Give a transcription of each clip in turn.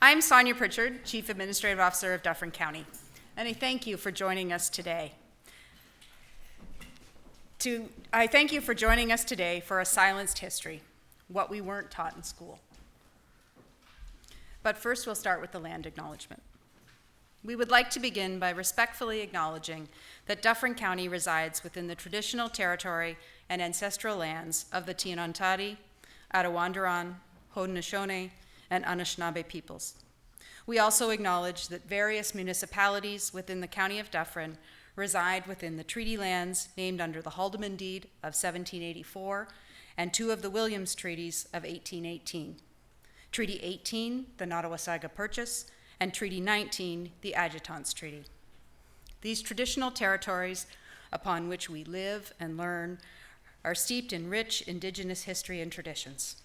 I'm Sonia Pritchard, Chief Administrative Officer of Dufferin County, and I thank you for joining us today. I thank you for joining us today for a silenced history, what we weren't taught in school. But first, we'll start with the land acknowledgement. We would like to begin by respectfully acknowledging that Dufferin County resides within the traditional territory and ancestral lands of the Tianantari, Arawandran, Haudenosaunee, and Anishinaabe peoples. We also acknowledge that various municipalities within the County of Dufferin reside within the treaty lands named under the Haldimand Deed of 1784 and two of the Williams Treaties of 1818. Treaty 18, the Nottawasaga Purchase, and Treaty 19, the Adjutants Treaty. These traditional territories upon which we live and learn are steeped in rich Indigenous history and traditions.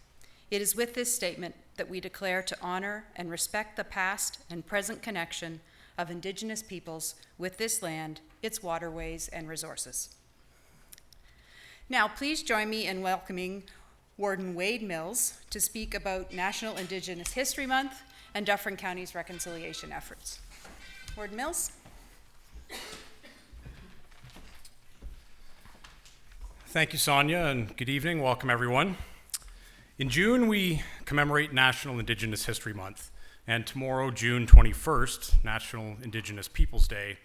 It is with this statement that we declare to honor and respect the past and present connection of Indigenous peoples with this land, its waterways, and resources. Now, please join me in welcoming Warden Wade Mills to speak about National Indigenous History Month and Dufferin County's reconciliation efforts. Warden Mills. Thank you, Sonia, and good evening. Welcome, everyone. In June, we commemorate National Indigenous History Month, and tomorrow, June 21st, National Indigenous Peoples Day,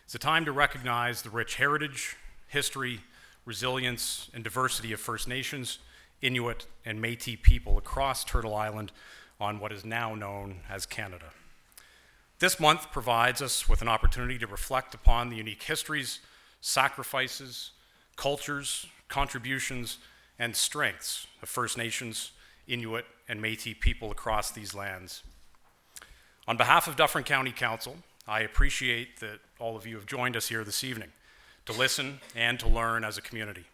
is a time to recognize the rich heritage, history, resilience, and diversity of First Nations, Inuit, and Métis people across Turtle Island on what is now known as Canada. This month provides us with an opportunity to reflect upon the unique histories, sacrifices, cultures, contributions, and strengths of First Nations, Inuit, and Métis people across these lands. On behalf of Dufferin County Council, I appreciate that all of you have joined us here this evening to listen and to learn as a community.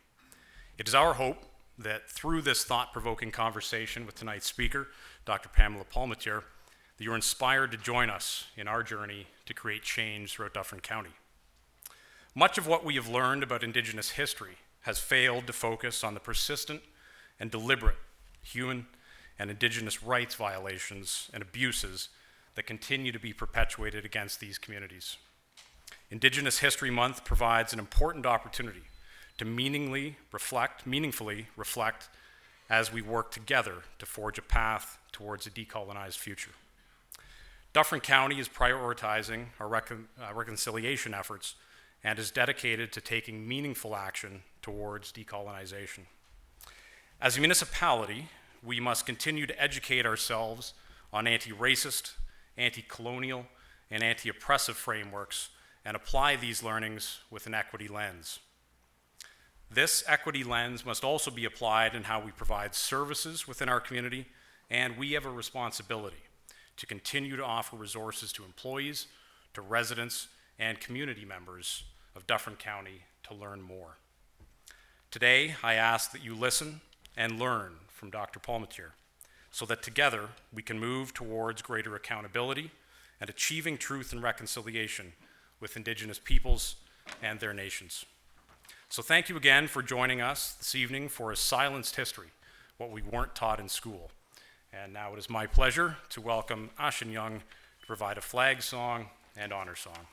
It is our hope that through this thought-provoking conversation with tonight's speaker, Dr. Pamela Palmater, that you're inspired to join us in our journey to create change throughout Dufferin County. Much of what we have learned about Indigenous history has failed to focus on the persistent and deliberate human and Indigenous rights violations and abuses that continue to be perpetuated against these communities. Indigenous History Month provides an important opportunity to meaningfully reflect as we work together to forge a path towards a decolonized future. Dufferin County is prioritizing our reconciliation efforts and is dedicated to taking meaningful action towards decolonization. As a municipality, we must continue to educate ourselves on anti-racist, anti-colonial, and anti-oppressive frameworks and apply these learnings with an equity lens. This equity lens must also be applied in how we provide services within our community, and we have a responsibility to continue to offer resources to employees, to residents, and community members of Dufferin County to learn more. Today, I ask that you listen and learn from Dr. Palmater so that together we can move towards greater accountability and achieving truth and reconciliation with Indigenous peoples and their nations. So thank you again for joining us this evening for a silenced history, what we weren't taught in school. And now it is my pleasure to welcome Ashin Young to provide a flag song and honor song.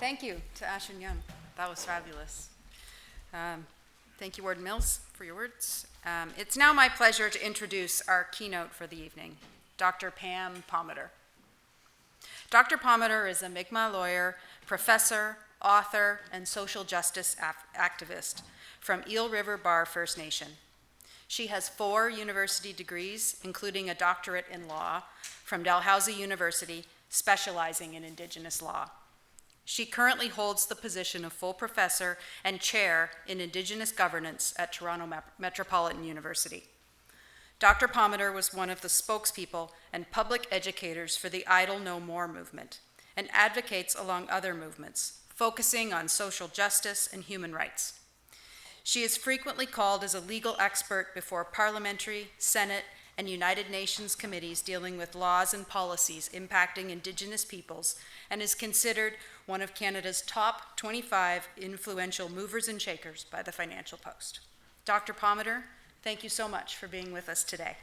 Thank you to Ash and Young. That was fabulous. Thank you, Warden Mills, for your words. It's now my pleasure to introduce our keynote for the evening, Dr. Pam Palmater. Dr. Palmater is a Mi'kmaq lawyer, professor, author, and social justice activist from Eel River Bar First Nation. She has 4 university degrees, including a doctorate in law from Dalhousie University, specializing in Indigenous law. She currently holds the position of full professor and chair in Indigenous governance at Toronto Metropolitan University. Dr. Palmater was one of the spokespeople and public educators for the Idle No More movement and advocates along other movements, focusing on social justice and human rights. She is frequently called as a legal expert before parliamentary, Senate, and United Nations committees dealing with laws and policies impacting Indigenous peoples, and is considered one of Canada's top 25 influential movers and shakers by the Financial Post. Dr. Palmater, thank you so much for being with us today.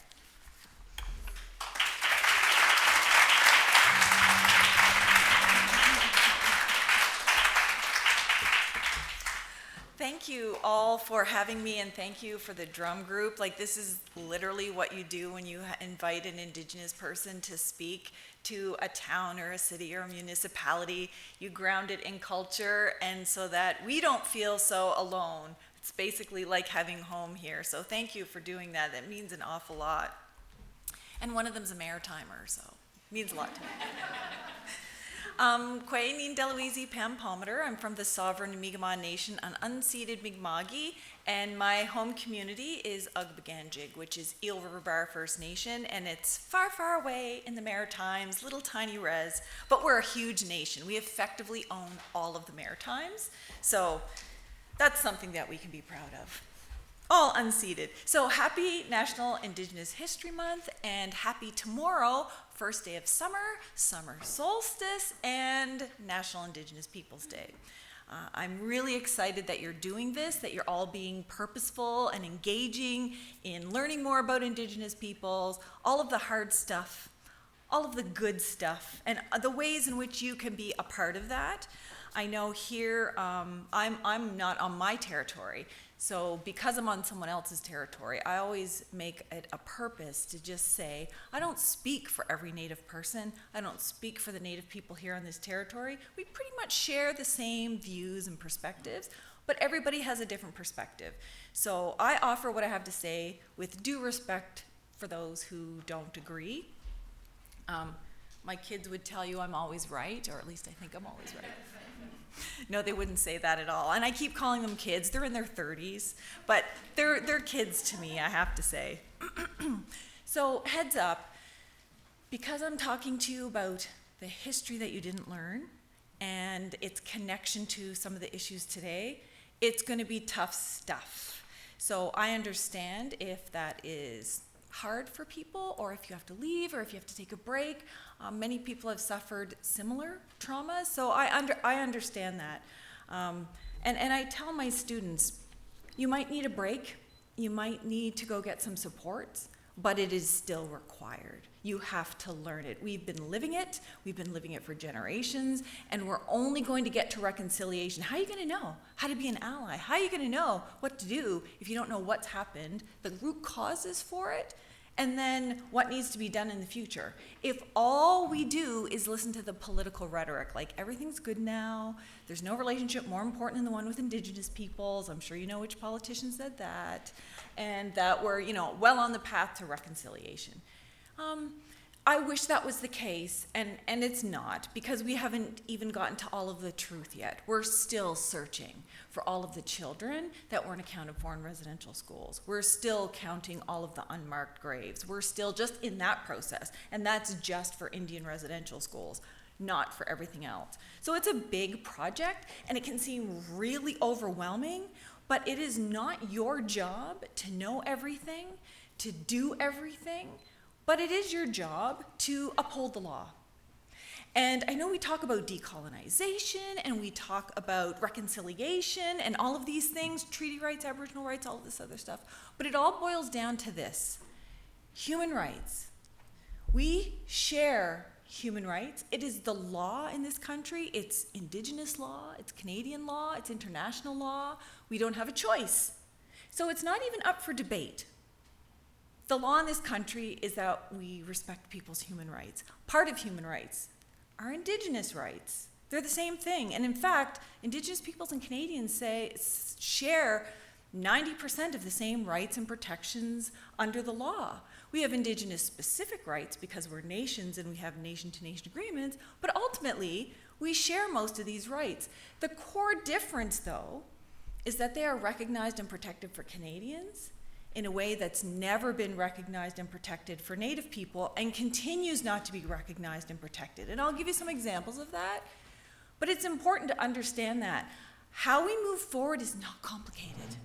Thank you all for having me, and thank you for the drum group. Like, this is literally what you do when you invite an Indigenous person to speak to a town or a city or a municipality. You ground it in culture, and so that we don't feel so alone. It's basically like having home here. So thank you for doing that. That means an awful lot. And one of them's a maritimer, so it means a lot to me. Kwe Nin Deloise Pam Palmater. I'm from the sovereign Mi'kmaq Nation on unceded Mi'kma'ki, and my home community is Ugbaganjig, which is Eel River Bar First Nation, and it's far, far away in the Maritimes, little tiny res, but we're a huge nation. We effectively own all of the Maritimes, so that's something that we can be proud of. All unceded. So happy National Indigenous History Month, and happy tomorrow, first day of summer, summer solstice, and National Indigenous Peoples Day. I'm really excited that you're doing this, that you're all being purposeful and engaging in learning more about Indigenous peoples, all of the hard stuff, all of the good stuff, and the ways in which you can be a part of that. I know here, I'm not on my territory, So because I'm on someone else's territory, I always make it a purpose to just say, I don't speak for every Native person. I don't speak for the Native people here on this territory. We pretty much share the same views and perspectives, but everybody has a different perspective. So I offer what I have to say with due respect for those who don't agree. My kids would tell you I'm always right, or at least I think I'm always right. No, they wouldn't say that at all. And I keep calling them kids. They're in their 30s, but they're kids to me, I have to say. So heads up, because I'm talking to you about the history that you didn't learn and its connection to some of the issues today, it's going to be tough stuff. So I understand if that is hard for people, or if you have to leave, or if you have to take a break. Many people have suffered similar traumas, so I understand that. And I tell my students, you might need a break, you might need to go get some support, but it is still required. You have to learn it. We've been living it for generations, and we're only going to get to reconciliation. How are you going to know how to be an ally? How are you going to know what to do if you don't know what's happened, the root causes for it, and then what needs to be done in the future? If all we do is listen to the political rhetoric, like everything's good now, there's no relationship more important than the one with Indigenous peoples, I'm sure you know which politician said that, and that we're, well on the path to reconciliation. I wish that was the case, and it's not, because we haven't even gotten to all of the truth yet. We're still searching for all of the children that weren't accounted for in residential schools. We're still counting all of the unmarked graves. We're still just in that process, and that's just for Indian residential schools, not for everything else. So it's a big project, and it can seem really overwhelming, but it is not your job to know everything, to do everything, but it is your job to uphold the law. And I know we talk about decolonization, and we talk about reconciliation, and all of these things, treaty rights, Aboriginal rights, all of this other stuff, but it all boils down to this: human rights. We share human rights. It is the law in this country. It's Indigenous law, it's Canadian law, it's international law. We don't have a choice. So it's not even up for debate. The law in this country is that we respect people's human rights. Part of human rights are Indigenous rights. They're the same thing. And in fact, Indigenous peoples and Canadians share 90% of the same rights and protections under the law. We have Indigenous specific rights because we're nations and we have nation-to-nation agreements, but ultimately, we share most of these rights. The core difference, though, is that they are recognized and protected for Canadians in a way that's never been recognized and protected for Native people, and continues not to be recognized and protected. And I'll give you some examples of that, but it's important to understand that. How we move forward is not complicated.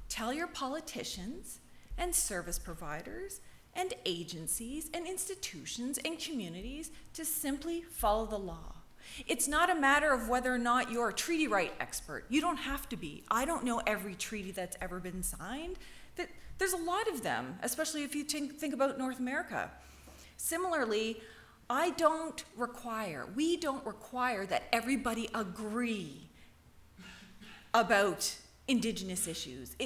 Tell your politicians and service providers and agencies and institutions and communities to simply follow the law. It's not a matter of whether or not you're a treaty right expert. You don't have to be. I don't know every treaty that's ever been signed. There's a lot of them, especially if you think about North America. Similarly, we don't require that everybody agree about Indigenous issues.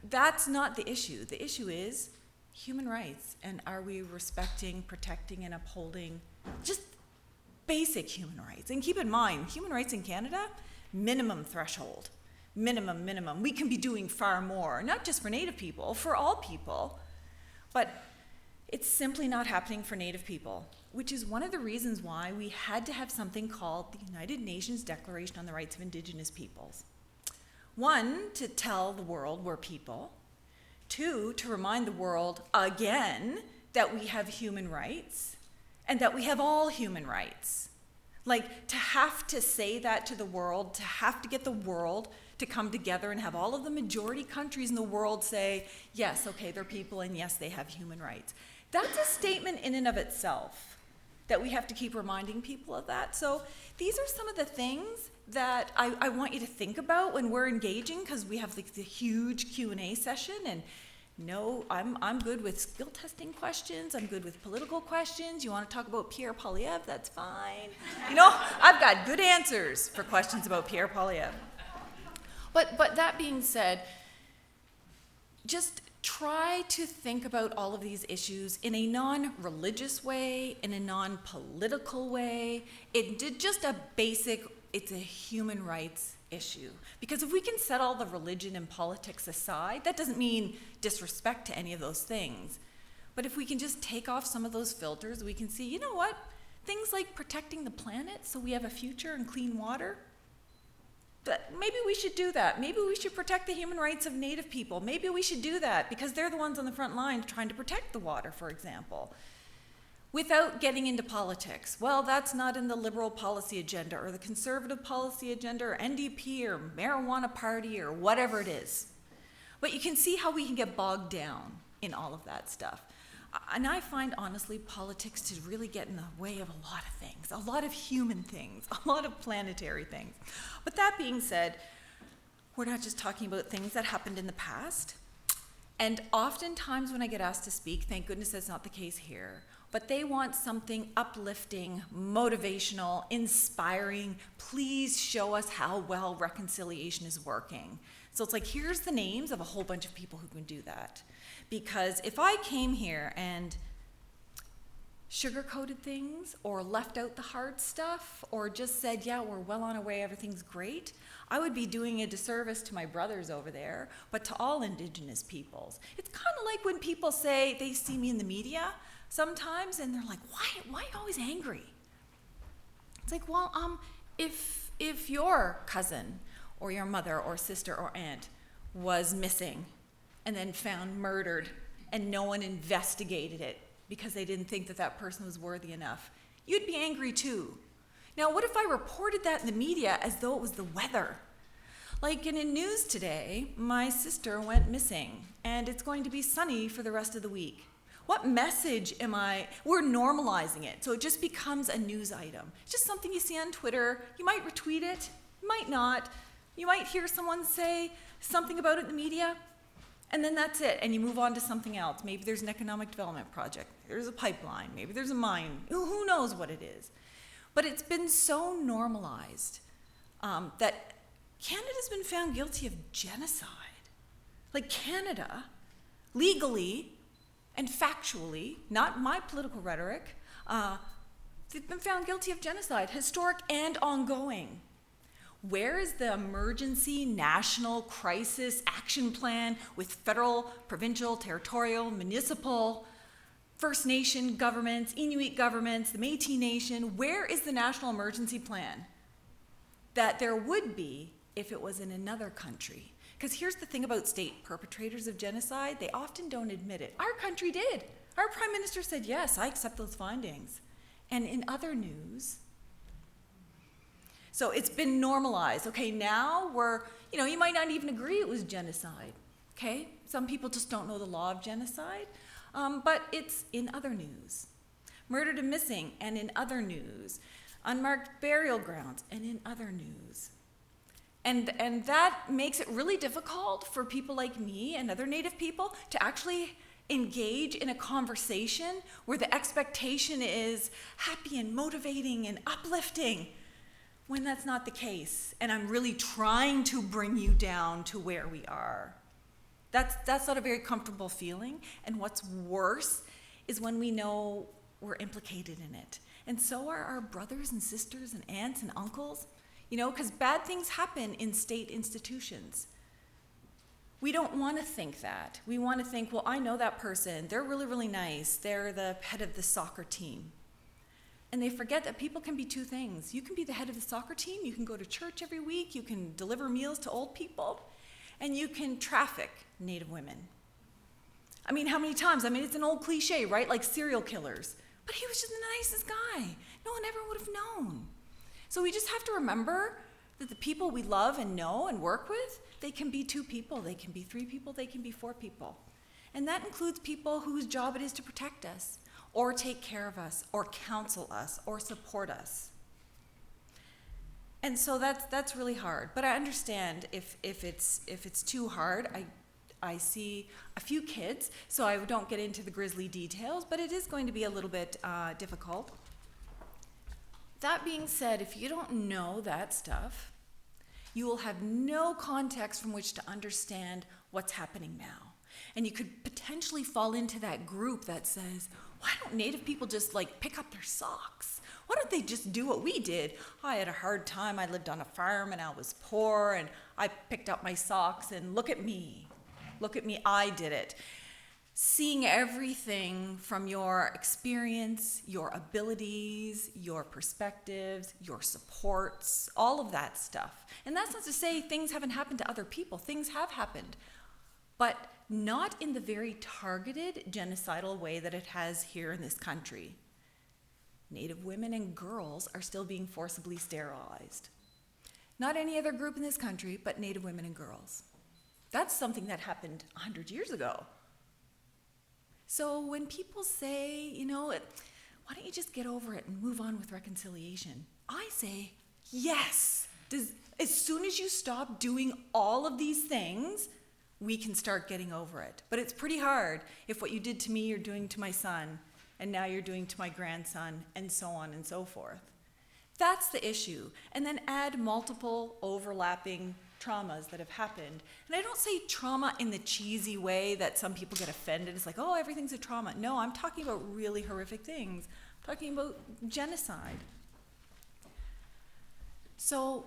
That's not the issue. The issue is human rights, and are we respecting, protecting, and upholding just basic human rights? And keep in mind, human rights in Canada, minimum threshold. Minimum. We can be doing far more, not just for Native people, for all people. But it's simply not happening for Native people, which is one of the reasons why we had to have something called the United Nations Declaration on the Rights of Indigenous Peoples. One, to tell the world we're people. Two, to remind the world again that we have human rights and that we have all human rights. Like, to have to say that to the world, to have to get the world to come together and have all of the majority countries in the world say, yes, okay, they're people, and yes, they have human rights. That's a statement in and of itself, that we have to keep reminding people of that. So these are some of the things that I want you to think about when we're engaging, because we have like the huge Q&A session, and no, I'm good with skill testing questions. I'm good with political questions. You want to talk about Pierre Poilievre, that's fine. I've got good answers for questions about Pierre Poilievre. But that being said, just try to think about all of these issues in a non-religious way, in a non-political way. It's a human rights issue. Because if we can set all the religion and politics aside, that doesn't mean disrespect to any of those things. But if we can just take off some of those filters, we can see, you know what? Things like protecting the planet so we have a future and clean water, but maybe we should do that. Maybe we should protect the human rights of Native people. Maybe we should do that because they're the ones on the front line trying to protect the water, for example, without getting into politics. Well, that's not in the liberal policy agenda or the conservative policy agenda or NDP or marijuana party or whatever it is. But you can see how we can get bogged down in all of that stuff. And I find, honestly, politics to really get in the way of a lot of things, a lot of human things, a lot of planetary things. But that being said, we're not just talking about things that happened in the past. And oftentimes when I get asked to speak, thank goodness that's not the case here, but they want something uplifting, motivational, inspiring. Please show us how well reconciliation is working. So it's like, here's the names of a whole bunch of people who can do that. Because if I came here and sugarcoated things or left out the hard stuff or just said, yeah, we're well on our way, everything's great, I would be doing a disservice to my brothers over there, but to all Indigenous peoples. It's kind of like when people say they see me in the media sometimes and they're like, why are you always angry? It's like, well, if your cousin or your mother or sister or aunt was missing and then found murdered and no one investigated it because they didn't think that that person was worthy enough, you'd be angry too. Now, what if I reported that in the media as though it was the weather? Like in the news today, my sister went missing and it's going to be sunny for the rest of the week. What message we're normalizing it, so it just becomes a news item. It's just something you see on Twitter. You might retweet it, you might not. You might hear someone say something about it in the media, and then that's it, and you move on to something else. Maybe there's an economic development project, there's a pipeline, maybe there's a mine, who knows what it is. But it's been so normalized that Canada's been found guilty of genocide. Like Canada, legally and factually, not my political rhetoric, they've been found guilty of genocide, historic and ongoing. Where is the emergency national crisis action plan with federal, provincial, territorial, municipal, First Nation governments, Inuit governments, the Métis Nation? Where is the national emergency plan that there would be if it was in another country? Because here's the thing about state perpetrators of genocide, they often don't admit it. Our country did. Our prime minister said, yes, I accept those findings. And in other news, so it's been normalized. Okay, now you might not even agree it was genocide. Okay, some people just don't know the law of genocide, but it's in other news. Murdered and missing, and in other news. Unmarked burial grounds, and in other news. And that makes it really difficult for people like me and other Native people to actually engage in a conversation where the expectation is happy and motivating and uplifting, when that's not the case. And I'm really trying to bring you down to where we are. That's not a very comfortable feeling. And what's worse is when we know we're implicated in it. And so are our brothers and sisters and aunts and uncles, because bad things happen in state institutions. We don't want to think that. We want to think, well, I know that person. They're really, really nice. They're the head of the soccer team. And they forget that people can be two things. You can be the head of the soccer team. You can go to church every week. You can deliver meals to old people. And you can traffic Native women. I mean, how many times? It's an old cliche, right? Like serial killers. But he was just the nicest guy. No one ever would have known. So we just have to remember that the people we love and know and work with, they can be two people, they can be three people, they can be four people. And that includes people whose job it is to protect us, or take care of us, or counsel us, or support us. And so that's really hard. But I understand if it's too hard. I see a few kids, so I don't get into the grisly details, but it is going to be a little bit difficult. That being said, if you don't know that stuff, you will have no context from which to understand what's happening now. And you could potentially fall into that group that says, why don't Native people just like pick up their socks? Why don't they just do what we did? I had a hard time. I lived on a farm and I was poor and I picked up my socks and look at me. Look at me, I did it. Seeing everything from your experience, your abilities, your perspectives, your supports, all of that stuff. And that's not to say things haven't happened to other people. Things have happened, but not in the very targeted, genocidal way that it has here in this country. Native women and girls are still being forcibly sterilized. Not any other group in this country, but Native women and girls. That's something that happened 100 years ago. So when people say, why don't you just get over it and move on with reconciliation? I say, yes. As soon as you stop doing all of these things, we can start getting over it. But it's pretty hard if what you did to me, you're doing to my son, and now you're doing to my grandson, and so on and so forth. That's the issue. And then add multiple overlapping traumas that have happened. And I don't say trauma in the cheesy way that some people get offended. It's like, oh, everything's a trauma. No, I'm talking about really horrific things. I'm talking about genocide. So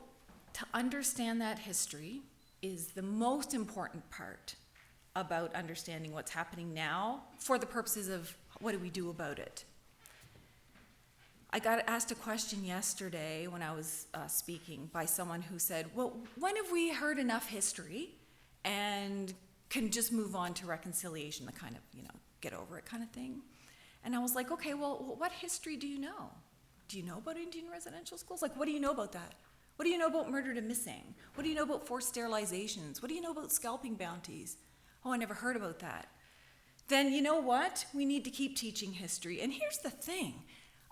to understand that history is the most important part about understanding what's happening now for the purposes of what do we do about it. I got asked a question yesterday when I was speaking by someone who said, well, when have we heard enough history and can just move on to reconciliation, the kind of, get over it kind of thing? And I was like, okay, well, what history do you know? Do you know about Indian residential schools? Like, what do you know about that? What do you know about murdered and missing? What do you know about forced sterilizations? What do you know about scalping bounties? Oh, I never heard about that. Then you know what? We need to keep teaching history. And here's the thing.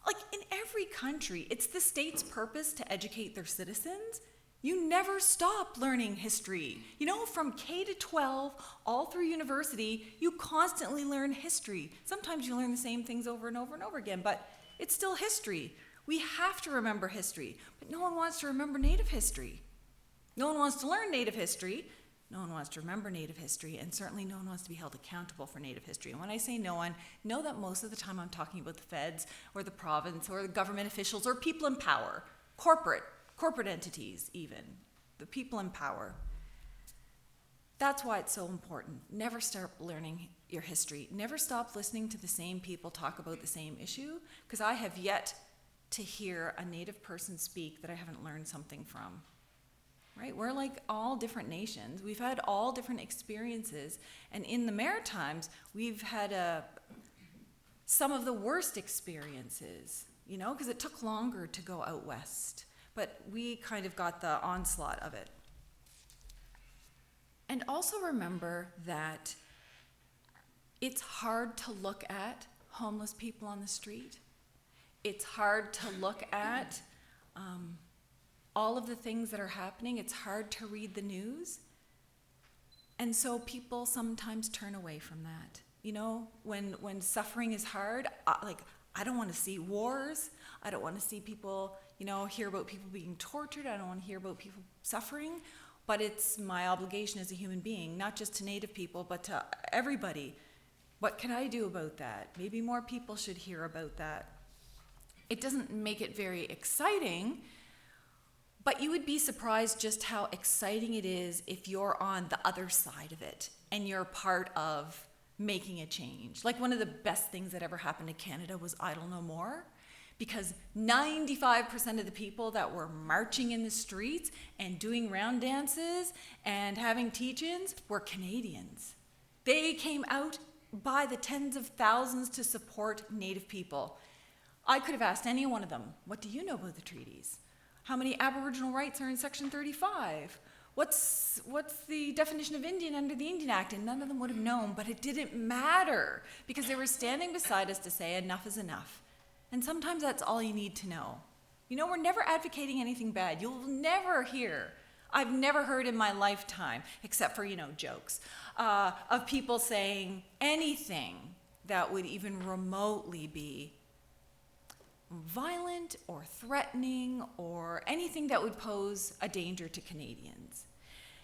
Like in every country, it's the state's purpose to educate their citizens. You never stop learning history. From K to 12, all through university, you constantly learn history. Sometimes you learn the same things over and over and over again, but it's still history. We have to remember history, but no one wants to remember Native history. No one wants to learn Native history. No one wants to remember Native history, and certainly no one wants to be held accountable for Native history. And when I say no one, know that most of the time I'm talking about the feds or the province or the government officials or people in power, corporate entities even, the people in power. That's why it's so important. Never stop learning your history. Never stop listening to the same people talk about the same issue, because I have yet to hear a Native person speak that I haven't learned something from. Right? We're like all different nations. We've had all different experiences. And in the Maritimes, we've had some of the worst experiences, because it took longer to go out west. But we kind of got the onslaught of it. And also remember that it's hard to look at homeless people on the street. It's hard to look at all of the things that are happening. It's hard to read the news. And so people sometimes turn away from that. When suffering is hard, I don't want to see wars. I don't want to see people, hear about people being tortured. I don't want to hear about people suffering. But it's my obligation as a human being, not just to Native people, but to everybody. What can I do about that? Maybe more people should hear about that. It doesn't make it very exciting, but you would be surprised just how exciting it is if you're on the other side of it and you're part of making a change. Like one of the best things that ever happened to Canada was Idle No More, because 95% of the people that were marching in the streets and doing round dances and having teach-ins were Canadians. They came out by the tens of thousands to support Native people. I could have asked any one of them, what do you know about the treaties? How many Aboriginal rights are in Section 35? What's the definition of Indian under the Indian Act? And none of them would have known, but it didn't matter because they were standing beside us to say enough is enough. And sometimes that's all you need to know. We're never advocating anything bad. You'll never hear, I've never heard in my lifetime, except for, jokes, of people saying anything that would even remotely be violent or threatening or anything that would pose a danger to Canadians.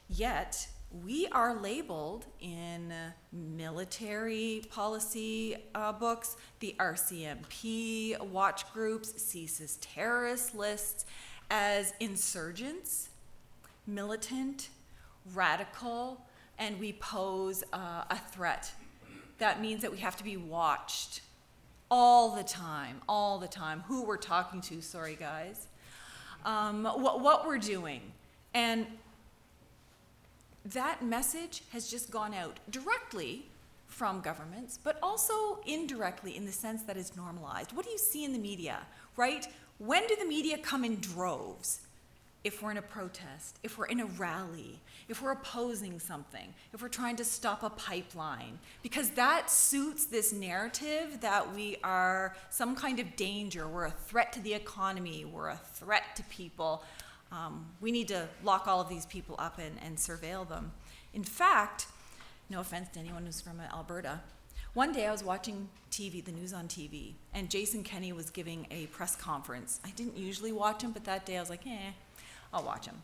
Yet, we are labeled in military policy books, the RCMP watch groups, CSIS terrorist lists, as insurgents, militant, radical, and we pose a threat. That means that we have to be watched all the time, who we're talking to, sorry guys, what we're doing. And that message has just gone out directly from governments, but also indirectly in the sense that it's normalized. What do you see in the media, right? When do the media come in droves? If we're in a protest, if we're in a rally, if we're opposing something, if we're trying to stop a pipeline, because that suits this narrative that we are some kind of danger, we're a threat to the economy, we're a threat to people. We need to lock all of these people up and surveil them. In fact, no offense to anyone who's from Alberta, one day I was watching TV, the news on TV, and Jason Kenney was giving a press conference. I didn't usually watch him, but that day I was like, I'll watch him.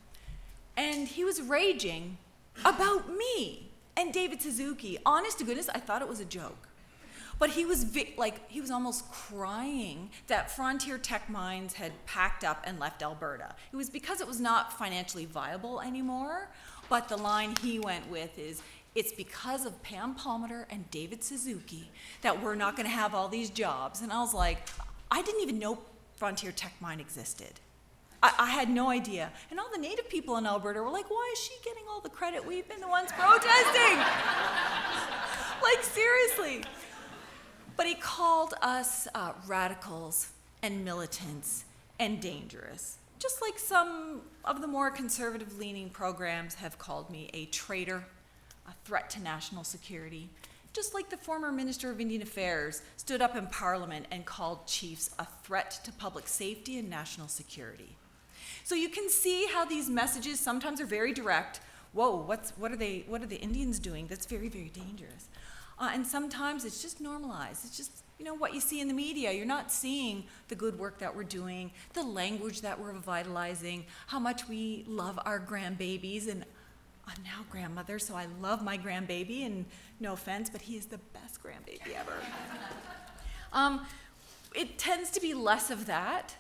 And he was raging about me and David Suzuki. Honest to goodness, I thought it was a joke. But he was he was almost crying that Frontier Tech Mines had packed up and left Alberta. It was because it was not financially viable anymore. But the line he went with is, it's because of Pam Palmater and David Suzuki that we're not going to have all these jobs. And I was like, I didn't even know Frontier Tech Mine existed. I had no idea. And all the native people in Alberta were like, why is she getting all the credit? We've been the ones protesting. Like, seriously. But he called us radicals and militants and dangerous. Just like some of the more conservative-leaning programs have called me a traitor, a threat to national security. Just like the former Minister of Indian Affairs stood up in Parliament and called chiefs a threat to public safety and national security. So you can see how these messages sometimes are very direct. Whoa, what are the Indians doing? That's very, very dangerous. And sometimes it's just normalized. It's just, what you see in the media. You're not seeing the good work that we're doing, the language that we're revitalizing, how much we love our grandbabies. And I'm now grandmother, so I love my grandbaby, and no offense, but he is the best grandbaby ever. It tends to be less of that,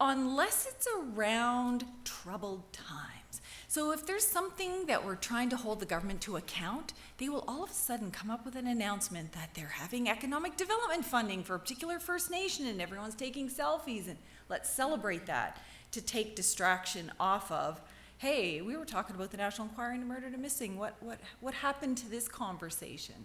unless it's around troubled times. So if there's something that we're trying to hold the government to account, they will all of a sudden come up with an announcement that they're having economic development funding for a particular First Nation and everyone's taking selfies, and let's celebrate that to take distraction off of, hey, we were talking about the National Inquiry into Murdered and Missing. What happened to this conversation?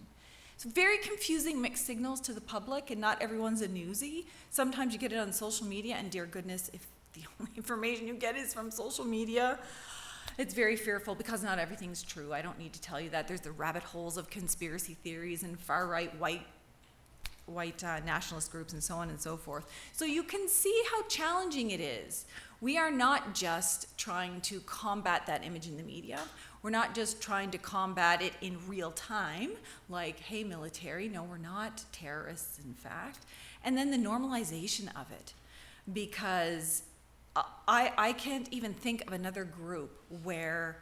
It's very confusing mixed signals to the public, and not everyone's a newsie. Sometimes you get it on social media, and dear goodness, if the only information you get is from social media, it's very fearful because not everything's true. I don't need to tell you that. There's the rabbit holes of conspiracy theories and far-right white nationalist groups and so on and so forth. So you can see how challenging it is. We are not just trying to combat that image in the media. We're not just trying to combat it in real time, like, hey, military. No, we're not terrorists, in fact. And then the normalization of it, because I can't even think of another group where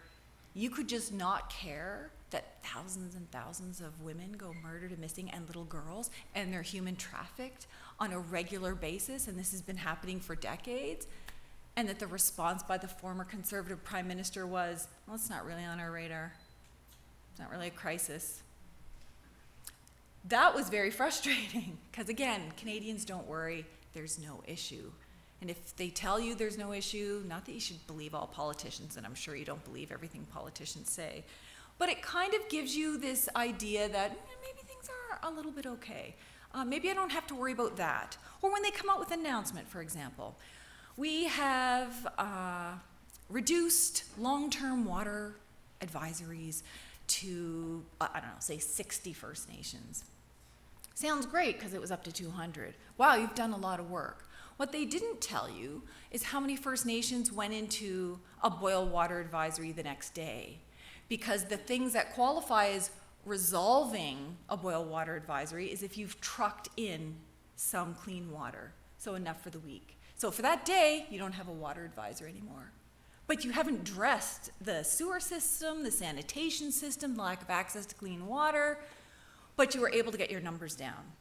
you could just not care that thousands and thousands of women go murdered and missing, and little girls, and they're human trafficked on a regular basis, and this has been happening for decades, and that the response by the former Conservative Prime Minister was, well, it's not really on our radar. It's not really a crisis. That was very frustrating, because again, Canadians don't worry, there's no issue. And if they tell you there's no issue, not that you should believe all politicians, and I'm sure you don't believe everything politicians say, but it kind of gives you this idea that maybe things are a little bit okay. Maybe I don't have to worry about that. Or when they come out with an announcement, for example. We have reduced long-term water advisories to, say 60 First Nations. Sounds great because it was up to 200. Wow, you've done a lot of work. What they didn't tell you is how many First Nations went into a boil water advisory the next day. Because the things that qualify as resolving a boil water advisory is if you've trucked in some clean water, so enough for the week. So for that day, you don't have a water advisory anymore. but you haven't addressed the sewer system, the sanitation system, the lack of access to clean water, but you were able to get your numbers down.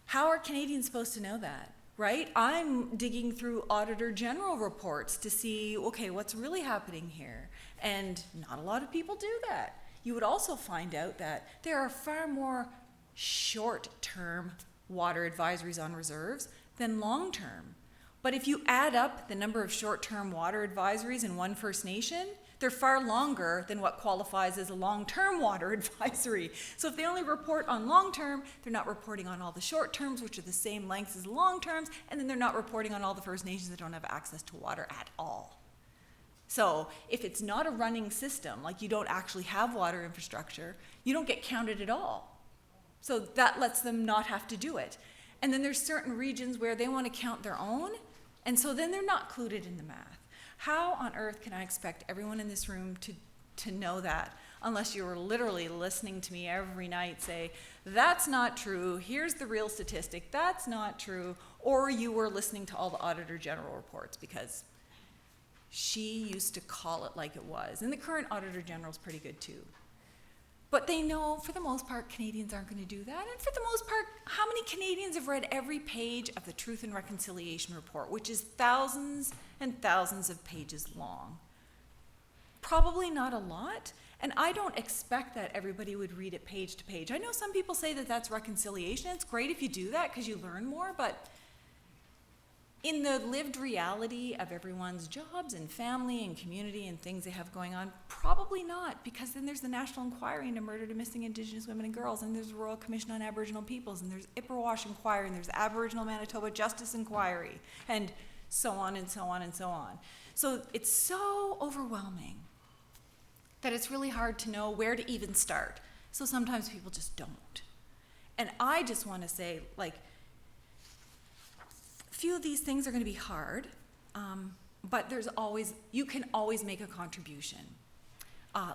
How are Canadians supposed to know that, right? I'm digging through Auditor General reports to see, okay, what's really happening here? And not a lot of people do that. You would also find out that there are far more short-term water advisories on reserves than long-term. But if you add up the number of short-term water advisories in one First Nation, they're far longer than what qualifies as a long-term water advisory. So if they only report on long-term, they're not reporting on all the short-terms, which are the same lengths as long-terms, and then they're not reporting on all the First Nations that don't have access to water at all. So if it's not a running system, like you don't actually have water infrastructure, you don't get counted at all. So that lets them not have to do it. And then there's certain regions where they want to count their own, and so then they're not included in the math. How on earth can I expect everyone in this room to know that unless you were literally listening to me every night say, that's not true, here's the real statistic, that's not true, or you were listening to all the Auditor General reports, because she used to call it like it was. And the current Auditor General is pretty good too. But they know, for the most part, Canadians aren't going to do that. And for the most part, how many Canadians have read every page of the Truth and Reconciliation Report, which is thousands and thousands of pages long? Probably not a lot. And I don't expect that everybody would read it page to page. I know some people say that that's reconciliation. It's great if you do that because you learn more, but in the lived reality of everyone's jobs and family and community and things they have going on, probably not, because then there's the National Inquiry into Murder to Missing Indigenous Women and Girls, and there's the Royal Commission on Aboriginal Peoples, and there's Ipperwash Inquiry, and there's Aboriginal Manitoba Justice Inquiry, and so on and so on and so on. So it's so overwhelming that it's really hard to know where to even start. So sometimes people just don't. And I just want to say, like, few of these things are going to be hard, but you can always make a contribution.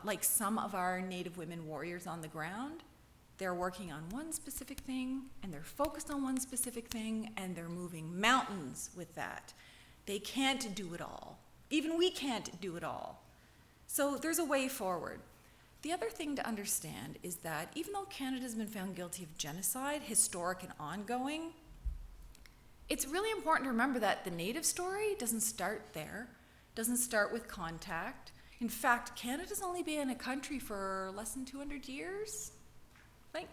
Like some of our Native women warriors on the ground, they're working on one specific thing, and they're focused on one specific thing, and they're moving mountains with that. They can't do it all. Even we can't do it all. So there's a way forward. The other thing to understand is that even though Canada's been found guilty of genocide, historic and ongoing, it's really important to remember that the Native story doesn't start there, doesn't start with contact. In fact, Canada's only been a country for less than 200 years. Like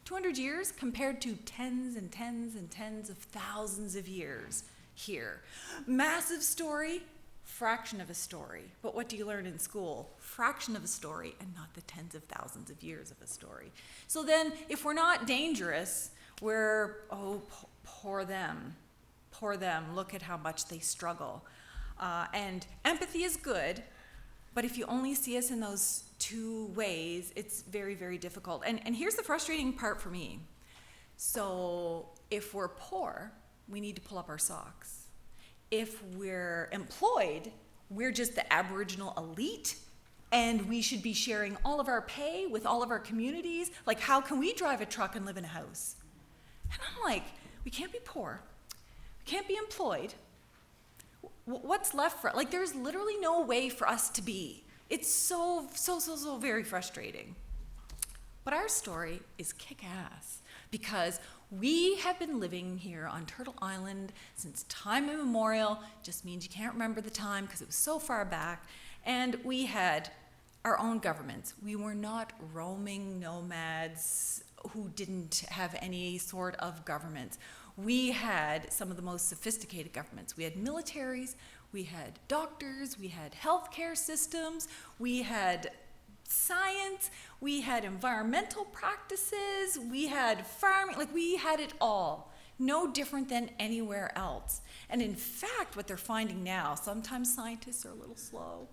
200 years compared to tens and tens and tens of thousands of years here. Massive story, fraction of a story. But what do you learn in school? Fraction of a story and not the tens of thousands of years of a story. So then if we're not dangerous, we're, poor them, look at how much they struggle. And empathy is good, but if you only see us in those two ways, it's very, very difficult. And here's the frustrating part for me. So if we're poor, we need to pull up our socks. If we're employed, we're just the Aboriginal elite, and we should be sharing all of our pay with all of our communities. Like, how can we drive a truck and live in a house? And I'm like, we can't be poor. We can't be employed. What's left for, like, there's literally no way for us to be. It's so very frustrating. But our story is kick-ass because we have been living here on Turtle Island since time immemorial. Just means you can't remember the time because it was so far back. And we had our own governments. We were not roaming nomads who didn't have any sort of governments. We had some of the most sophisticated governments. We had militaries, we had doctors, we had healthcare systems, we had science, we had environmental practices, we had farming, like we had it all. No different than anywhere else. And in fact, what they're finding now, sometimes scientists are a little slow,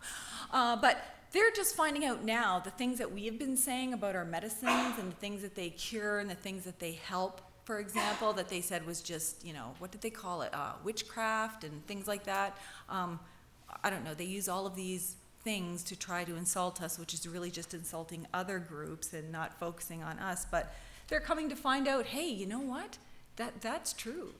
but they're just finding out now the things that we have been saying about our medicines and the things that they cure and the things that they help, for example, that they said was just, what did they call it? Witchcraft and things like that. I don't know, they use all of these things to try to insult us, which is really just insulting other groups and not focusing on us. But they're coming to find out, hey, you know what? That's true.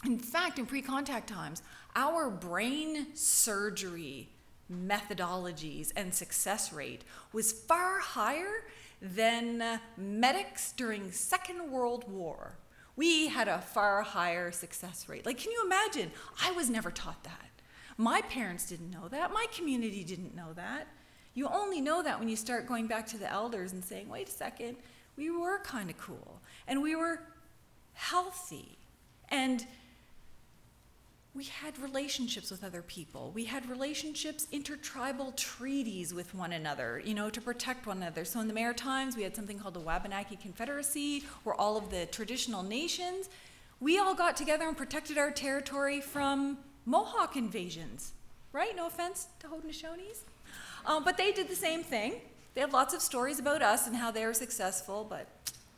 In fact, in pre-contact times, our brain surgery methodologies and success rate was far higher than medics during Second World War. We had a far higher success rate. Like, can you imagine? I was never taught that. My parents didn't know that. My community didn't know that. You only know that when you start going back to the elders and saying, wait a second, we were kind of cool, and we were healthy, and we had relationships with other people. We had relationships, intertribal treaties with one another, to protect one another. So in the Maritimes, we had something called the Wabanaki Confederacy, where all of the traditional nations, we all got together and protected our territory from Mohawk invasions, right? No offense to Haudenosaunees. But they did the same thing. They have lots of stories about us and how they were successful, but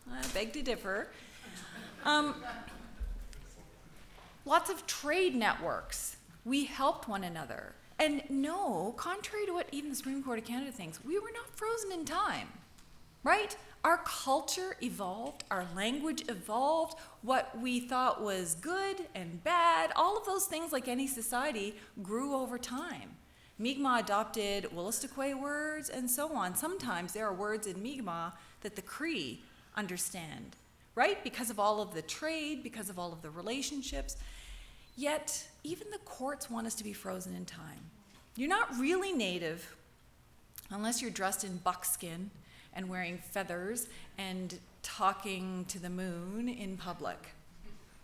I beg to differ. Lots of trade networks. We helped one another. And no, contrary to what even the Supreme Court of Canada thinks, we were not frozen in time, right? Our culture evolved, our language evolved, what we thought was good and bad, all of those things, like any society, grew over time. Mi'kmaq adopted Wolastoqey words and so on. Sometimes there are words in Mi'kmaq that the Cree understand, right? Because of all of the trade, because of all of the relationships. Yet, even the courts want us to be frozen in time. You're not really Native unless you're dressed in buckskin and wearing feathers and talking to the moon in public.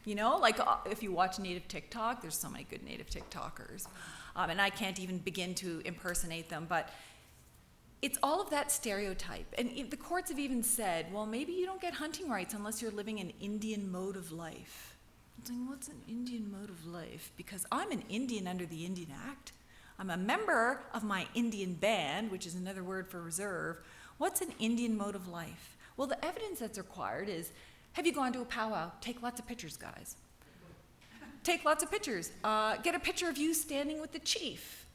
Like if you watch Native TikTok, there's so many good Native TikTokers. And I can't even begin to impersonate them, but it's all of that stereotype. And the courts have even said, well, maybe you don't get hunting rights unless you're living an Indian mode of life. I'm saying, what's an Indian mode of life? Because I'm an Indian under the Indian Act. I'm a member of my Indian band, which is another word for reserve. What's an Indian mode of life? Well, the evidence that's required is, have you gone to a powwow? Take lots of pictures, guys. Take lots of pictures. Get a picture of you standing with the chief.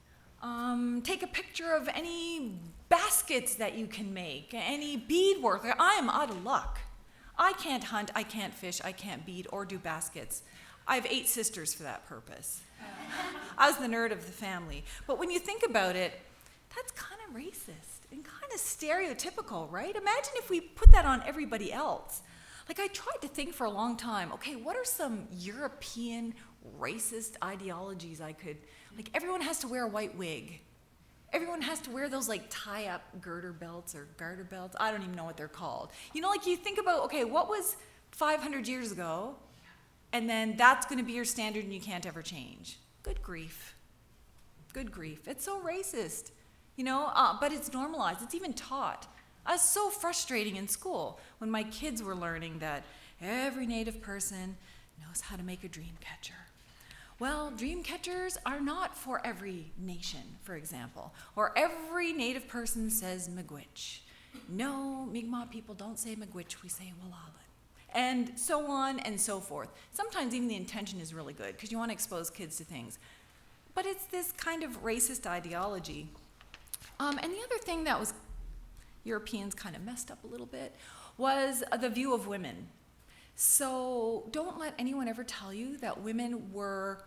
Take a picture of any baskets that you can make, any beadwork. I'm out of luck. I can't hunt, I can't fish, I can't bead or do baskets. I have 8 sisters for that purpose. I was the nerd of the family. But when you think about it, that's kind of racist and kind of stereotypical, right? Imagine if we put that on everybody else. Like, I tried to think for a long time, okay, what are some European racist ideologies I could, like, everyone has to wear a white wig. Everyone has to wear those like tie-up girder belts or garter belts. I don't even know what they're called. Like you think about, okay, what was 500 years ago? And then that's going to be your standard and you can't ever change. Good grief. Good grief. It's so racist, but it's normalized. It's even taught. It was so frustrating in school when my kids were learning that every Native person knows how to make a dream catcher. Well, dream catchers are not for every nation, for example, or every Native person says Miigwech. No, Mi'kmaq people don't say Miigwech, we say Walalan. And so on and so forth. Sometimes even the intention is really good because you want to expose kids to things. But it's this kind of racist ideology. And the other thing that was Europeans kind of messed up a little bit was the view of women. So don't let anyone ever tell you that women were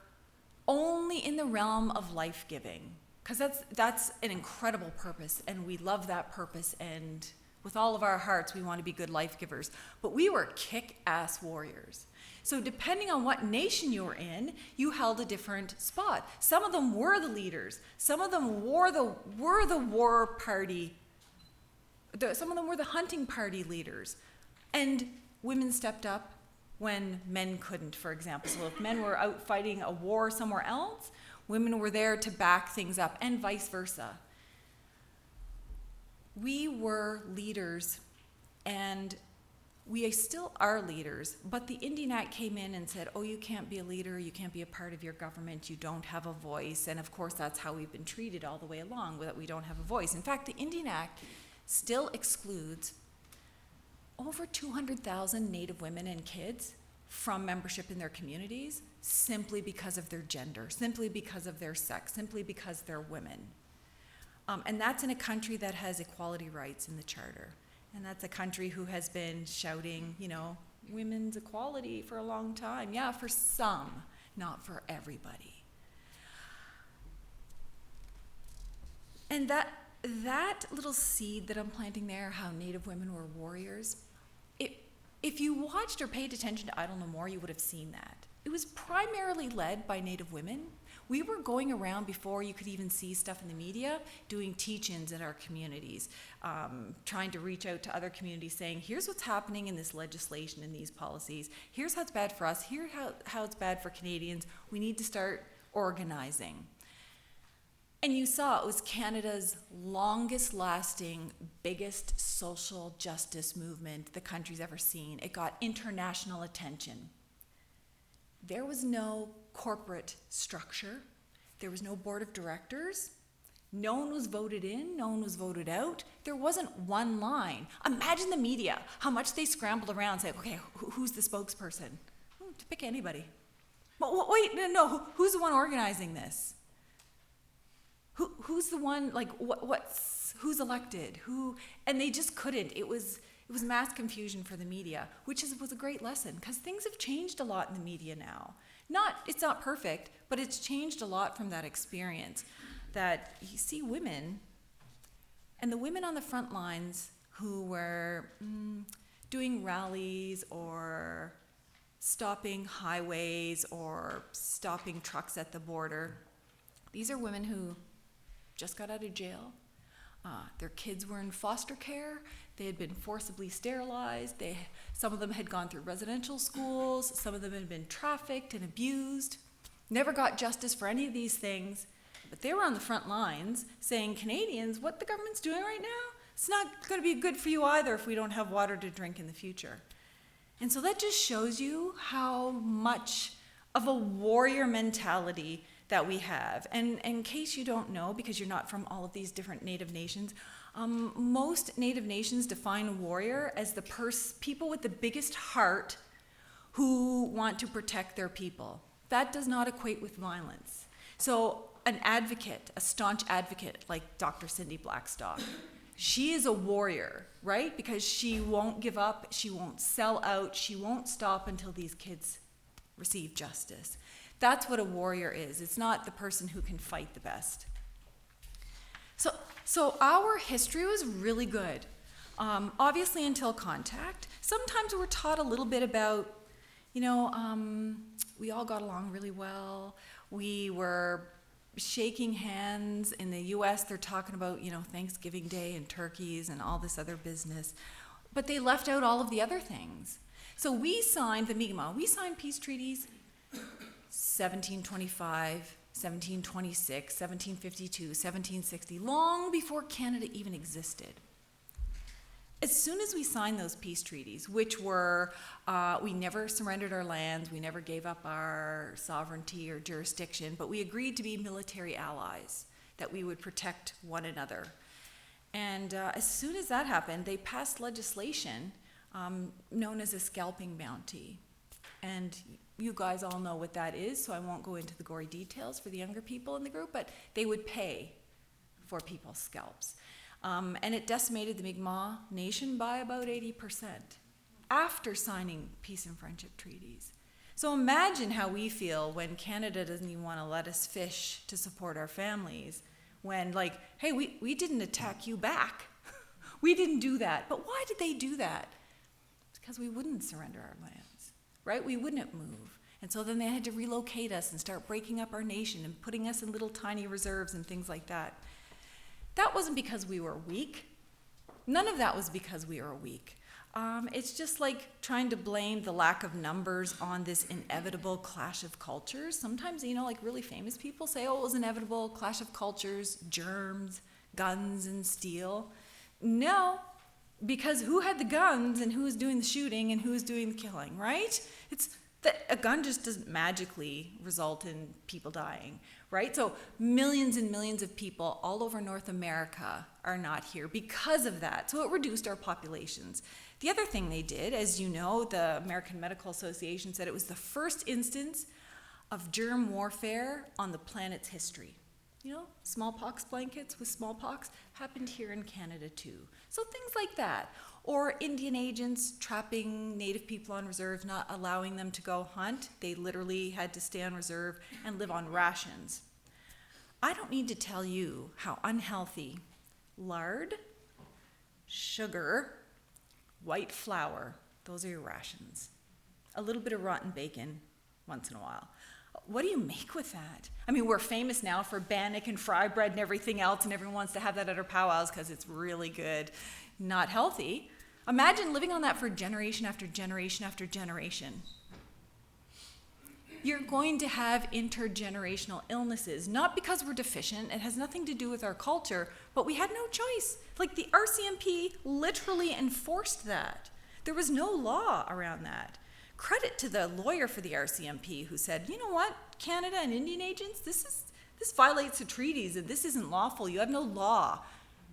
only in the realm of life-giving, because that's an incredible purpose, and we love that purpose, and with all of our hearts, we want to be good life-givers. But we were kick-ass warriors. So depending on what nation you were in, you held a different spot. Some of them were the leaders. Some of them were the war party. Some of them were the hunting party leaders. And women stepped up when men couldn't, for example. So if men were out fighting a war somewhere else, women were there to back things up, and vice versa. We were leaders, and we still are leaders, but the Indian Act came in and said, oh, you can't be a leader, you can't be a part of your government, you don't have a voice, and of course that's how we've been treated all the way along, that we don't have a voice. In fact, the Indian Act still excludes over 200,000 Native women and kids from membership in their communities simply because of their gender, simply because of their sex, simply because they're women. And that's in a country that has equality rights in the charter. And that's a country who has been shouting, women's equality for a long time. Yeah, for some, not for everybody. And that little seed that I'm planting there, how Native women were warriors, if you watched or paid attention to Idle No More, you would have seen that. It was primarily led by Native women. We were going around before you could even see stuff in the media, doing teach-ins in our communities, trying to reach out to other communities saying, here's what's happening in this legislation and these policies. Here's how it's bad for us. Here's how it's bad for Canadians. We need to start organizing. And you saw it was Canada's longest lasting, biggest social justice movement the country's ever seen. It got international attention. There was no corporate structure. There was no board of directors. No one was voted in, no one was voted out. There wasn't one line. Imagine the media, how much they scrambled around saying, okay, who's the spokesperson? To pick anybody. But wait, no, who's the one organizing this? Who's the one, like, who's elected? And they just couldn't. It was mass confusion for the media, which was a great lesson, because things have changed a lot in the media now. It's not perfect, but it's changed a lot from that experience, that you see women, and the women on the front lines who were doing rallies or stopping highways or stopping trucks at the border. These are women who just got out of jail. Their kids were in foster care. They had been forcibly sterilized. Some of them had gone through residential schools. Some of them had been trafficked and abused. Never got justice for any of these things. But they were on the front lines saying, Canadians, what the government's doing right now, it's not going to be good for you either if we don't have water to drink in the future. And so that just shows you how much of a warrior mentality that we have. And in case you don't know, because you're not from all of these different Native nations, most Native nations define a warrior as the people with the biggest heart who want to protect their people. That does not equate with violence. So an advocate, a staunch advocate like Dr. Cindy Blackstock, she is a warrior, right? Because she won't give up, she won't sell out, she won't stop until these kids receive justice. That's what a warrior is. It's not the person who can fight the best. So our history was really good, obviously until contact. Sometimes we're taught a little bit about, we all got along really well. We were shaking hands. In the US, they're talking about, Thanksgiving Day and turkeys and all this other business. But they left out all of the other things. So we signed the Mi'kmaq. We signed peace treaties 1725, 1726, 1752, 1760, long before Canada even existed. As soon as we signed those peace treaties, which were, we never surrendered our lands, we never gave up our sovereignty or jurisdiction, but we agreed to be military allies, that we would protect one another. And as soon as that happened, they passed legislation known as a scalping bounty. And you guys all know what that is, so I won't go into the gory details for the younger people in the group, but they would pay for people's scalps. And it decimated the Mi'kmaq Nation by about 80% after signing peace and friendship treaties. So imagine how we feel when Canada doesn't even want to let us fish to support our families, when hey, we didn't attack you back. We didn't do that. But why did they do that? It's because we wouldn't surrender our lands, right? We wouldn't move. And so then they had to relocate us and start breaking up our nation and putting us in little tiny reserves and things like that. That wasn't because we were weak. None of that was because we were weak. It's just like trying to blame the lack of numbers on this inevitable clash of cultures. Sometimes, really famous people say, oh, it was inevitable, clash of cultures, germs, guns, and steel. No, because who had the guns and who was doing the shooting and who was doing the killing, right? It's that a gun just doesn't magically result in people dying, right? So millions and millions of people all over North America are not here because of that. So it reduced our populations. The other thing they did, as you know, the American Medical Association said it was the first instance of germ warfare on the planet's history. Smallpox blankets with smallpox happened here in Canada too. So things like that. Or Indian agents trapping Native people on reserves, not allowing them to go hunt. They literally had to stay on reserve and live on rations. I don't need to tell you how unhealthy lard, sugar, white flour, those are your rations. A little bit of rotten bacon once in a while. What do you make with that? I mean, we're famous now for bannock and fry bread and everything else, and everyone wants to have that at our powwows because it's really good. Not healthy. Imagine living on that for generation after generation after generation. You're going to have intergenerational illnesses, not because we're deficient. It has nothing to do with our culture, but we had no choice. Like the RCMP literally enforced that. There was no law around that. Credit to the lawyer for the RCMP who said, you know what, Canada and Indian agents, this violates the treaties and this isn't lawful. You have no law.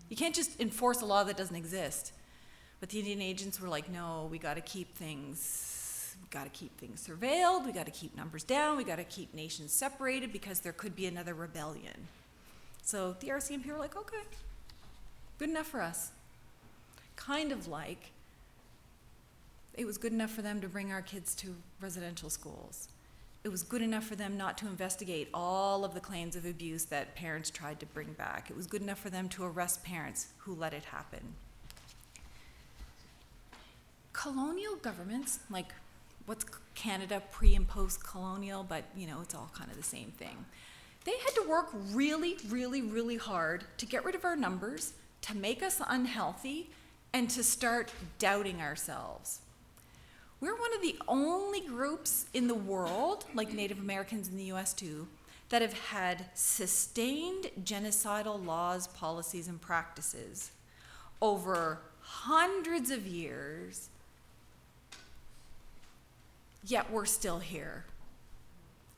You can't just enforce a law that doesn't exist. But the Indian agents were like, no, we got to keep things surveilled, we got to keep numbers down, we got to keep nations separated because there could be another rebellion. So the RCMP were like, okay, good enough for us. Kind of like it was good enough for them to bring our kids to residential schools. It was good enough for them not to investigate all of the claims of abuse that parents tried to bring back. It was good enough for them to arrest parents who let it happen. Colonial governments, like what's Canada pre and post-colonial, but it's all kind of the same thing. They had to work really, really, really hard to get rid of our numbers, to make us unhealthy, and to start doubting ourselves. We're one of the only groups in the world, like Native Americans in the US too, that have had sustained genocidal laws, policies, and practices over hundreds of years, yet we're still here.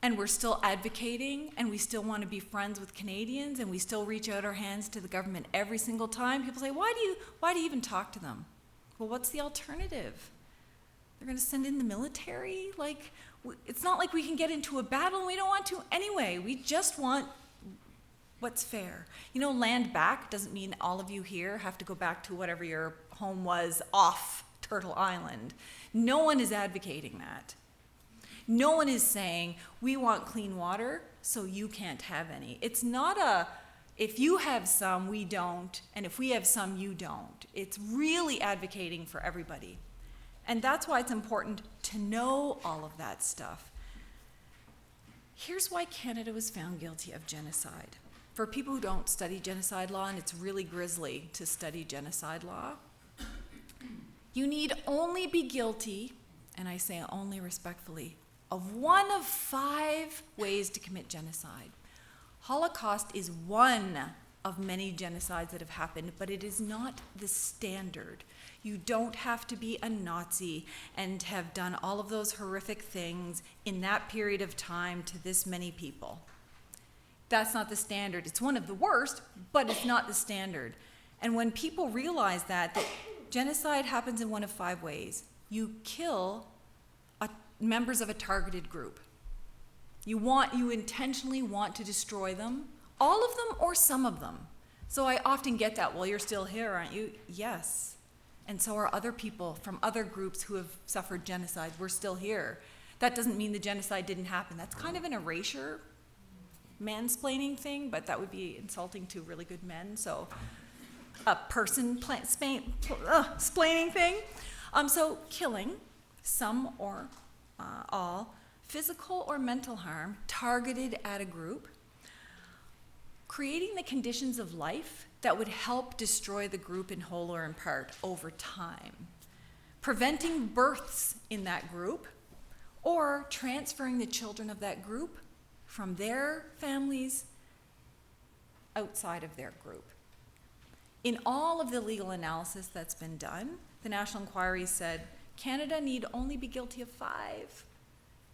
And we're still advocating, and we still want to be friends with Canadians, and we still reach out our hands to the government every single time. People say, why do you even talk to them? Well, what's the alternative? They're going to send in the military? It's not like we can get into a battle, and we don't want to anyway. We just want what's fair. Land back doesn't mean all of you here have to go back to whatever your home was off Turtle Island. No one is advocating that. No one is saying, we want clean water, so you can't have any. It's not if you have some, we don't, and if we have some, you don't. It's really advocating for everybody. And that's why it's important to know all of that stuff. Here's why Canada was found guilty of genocide. For people who don't study genocide law, and it's really grisly to study genocide law, you need only be guilty, and I say only respectfully, of one of 5 ways to commit genocide. Holocaust is one of many genocides that have happened, but it is not the standard. You don't have to be a Nazi and have done all of those horrific things in that period of time to this many people. That's not the standard. It's one of the worst, but it's not the standard. And when people realize that genocide happens in one of 5 ways, you kill members of a targeted group. You intentionally want to destroy them, all of them or some of them. So I often get that, well, you're still here, aren't you? Yes. And so are other people from other groups who have suffered genocide. We're still here. That doesn't mean the genocide didn't happen. That's kind of an erasure, mansplaining thing, but that would be insulting to really good men. So a person splaining thing. So killing, some or all, physical or mental harm targeted at a group, creating the conditions of life that would help destroy the group in whole or in part over time, preventing births in that group, or transferring the children of that group from their families outside of their group. In all of the legal analysis that's been done, the National Inquiry said Canada need only be guilty of 5.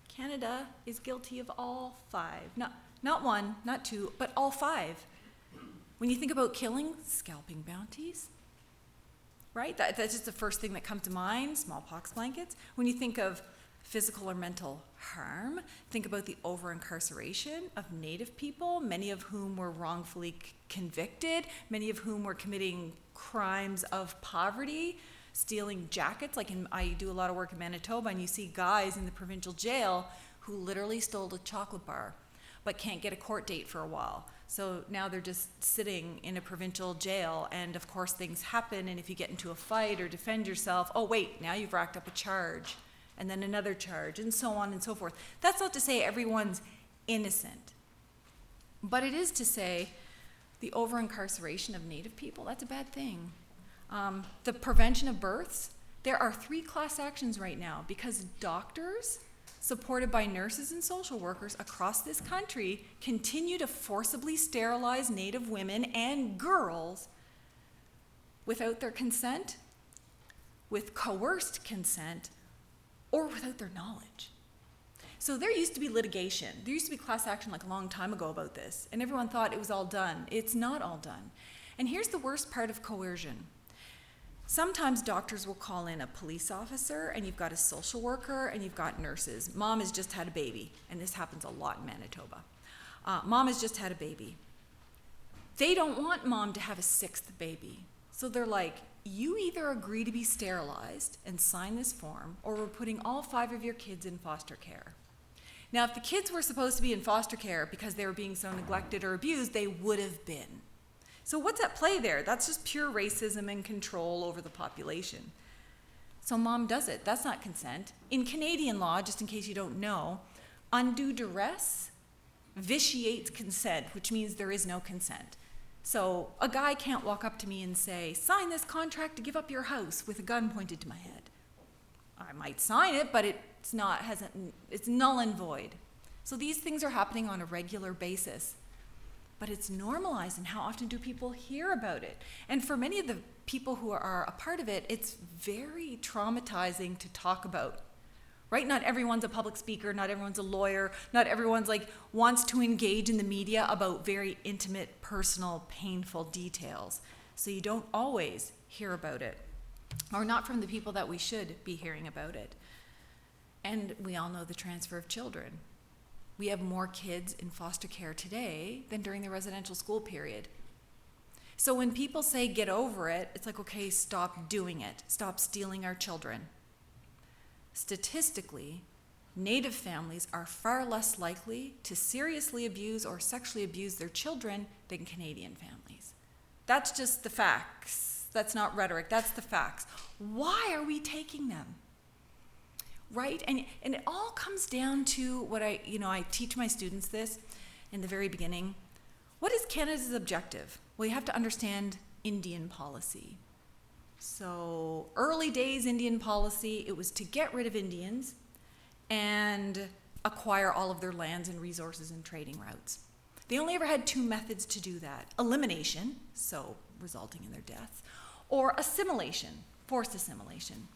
Canada is guilty of all 5. Not 1, not 2, but all 5. When you think about killing, scalping bounties, right? That's just the first thing that comes to mind, smallpox blankets. When you think of physical or mental harm. Think about the over-incarceration of Native people, many of whom were wrongfully convicted, many of whom were committing crimes of poverty, stealing jackets. I do a lot of work in Manitoba, and you see guys in the provincial jail who literally stole a chocolate bar but can't get a court date for a while. So now they're just sitting in a provincial jail, and of course things happen, and if you get into a fight or defend yourself, oh wait, now you've racked up a charge, and then another charge, and so on and so forth. That's not to say everyone's innocent, but it is to say the over-incarceration of Native people, that's a bad thing. The prevention of births, there are 3 class actions right now because doctors, supported by nurses and social workers across this country, continue to forcibly sterilize Native women and girls without their consent, with coerced consent, or without their knowledge. So there used to be litigation. There used to be class action a long time ago about this, and everyone thought it was all done. It's not all done. And here's the worst part of coercion. Sometimes doctors will call in a police officer, and you've got a social worker, and you've got nurses. Mom has just had a baby, and this happens a lot in Manitoba. Mom has just had a baby. They don't want mom to have a 6th baby. So they're like, you either agree to be sterilized and sign this form, or we're putting all 5 of your kids in foster care. Now, if the kids were supposed to be in foster care because they were being so neglected or abused, they would have been. So what's at play there? That's just pure racism and control over the population. So mom does it. That's not consent. In Canadian law, just in case you don't know, undue duress vitiates consent, which means there is no consent. So a guy can't walk up to me and say, sign this contract to give up your house with a gun pointed to my head. I might sign it, but it's null and void. So these things are happening on a regular basis. But it's normalized, and how often do people hear about it? And for many of the people who are a part of it, it's very traumatizing to talk about, right? Not everyone's a public speaker, not everyone's a lawyer, not everyone's wants to engage in the media about very intimate, personal, painful details. So you don't always hear about it, or not from the people that we should be hearing about it. And we all know the transfer of children. We have more kids in foster care today than during the residential school period. So when people say get over it, it's okay, stop doing it. Stop stealing our children. Statistically, Native families are far less likely to seriously abuse or sexually abuse their children than Canadian families. That's just the facts. That's not rhetoric, that's the facts. Why are we taking them? Right? And it all comes down to what I teach my students this in the very beginning. What is Canada's objective? Well, you have to understand Indian policy. So early days Indian policy, it was to get rid of Indians and acquire all of their lands and resources and trading routes. They only ever had 2 methods to do that. Elimination, so resulting in their deaths, or assimilation, forced assimilation.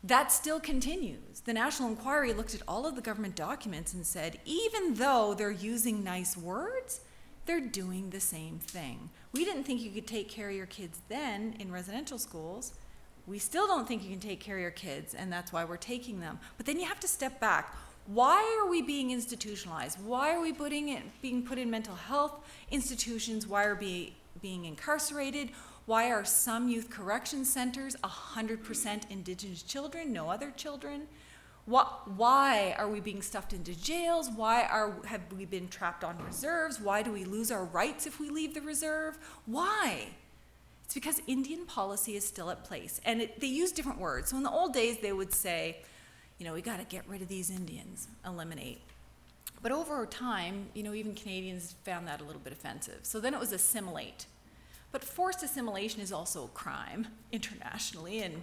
That still continues. The National Inquiry looked at all of the government documents and said, even though they're using nice words, they're doing the same thing. We didn't think you could take care of your kids then in residential schools. We still don't think you can take care of your kids, and that's why we're taking them. But then you have to step back. Why are we being institutionalized? Why are we being put in mental health institutions? Why are we being incarcerated? Why are some youth correction centers 100% Indigenous children, no other children? Why are we being stuffed into jails? Why have we been trapped on reserves? Why do we lose our rights if we leave the reserve? Why? It's because Indian policy is still at place. And they use different words. So in the old days, they would say, we got to get rid of these Indians, eliminate. But over time, even Canadians found that a little bit offensive. So then it was assimilate. But forced assimilation is also a crime internationally and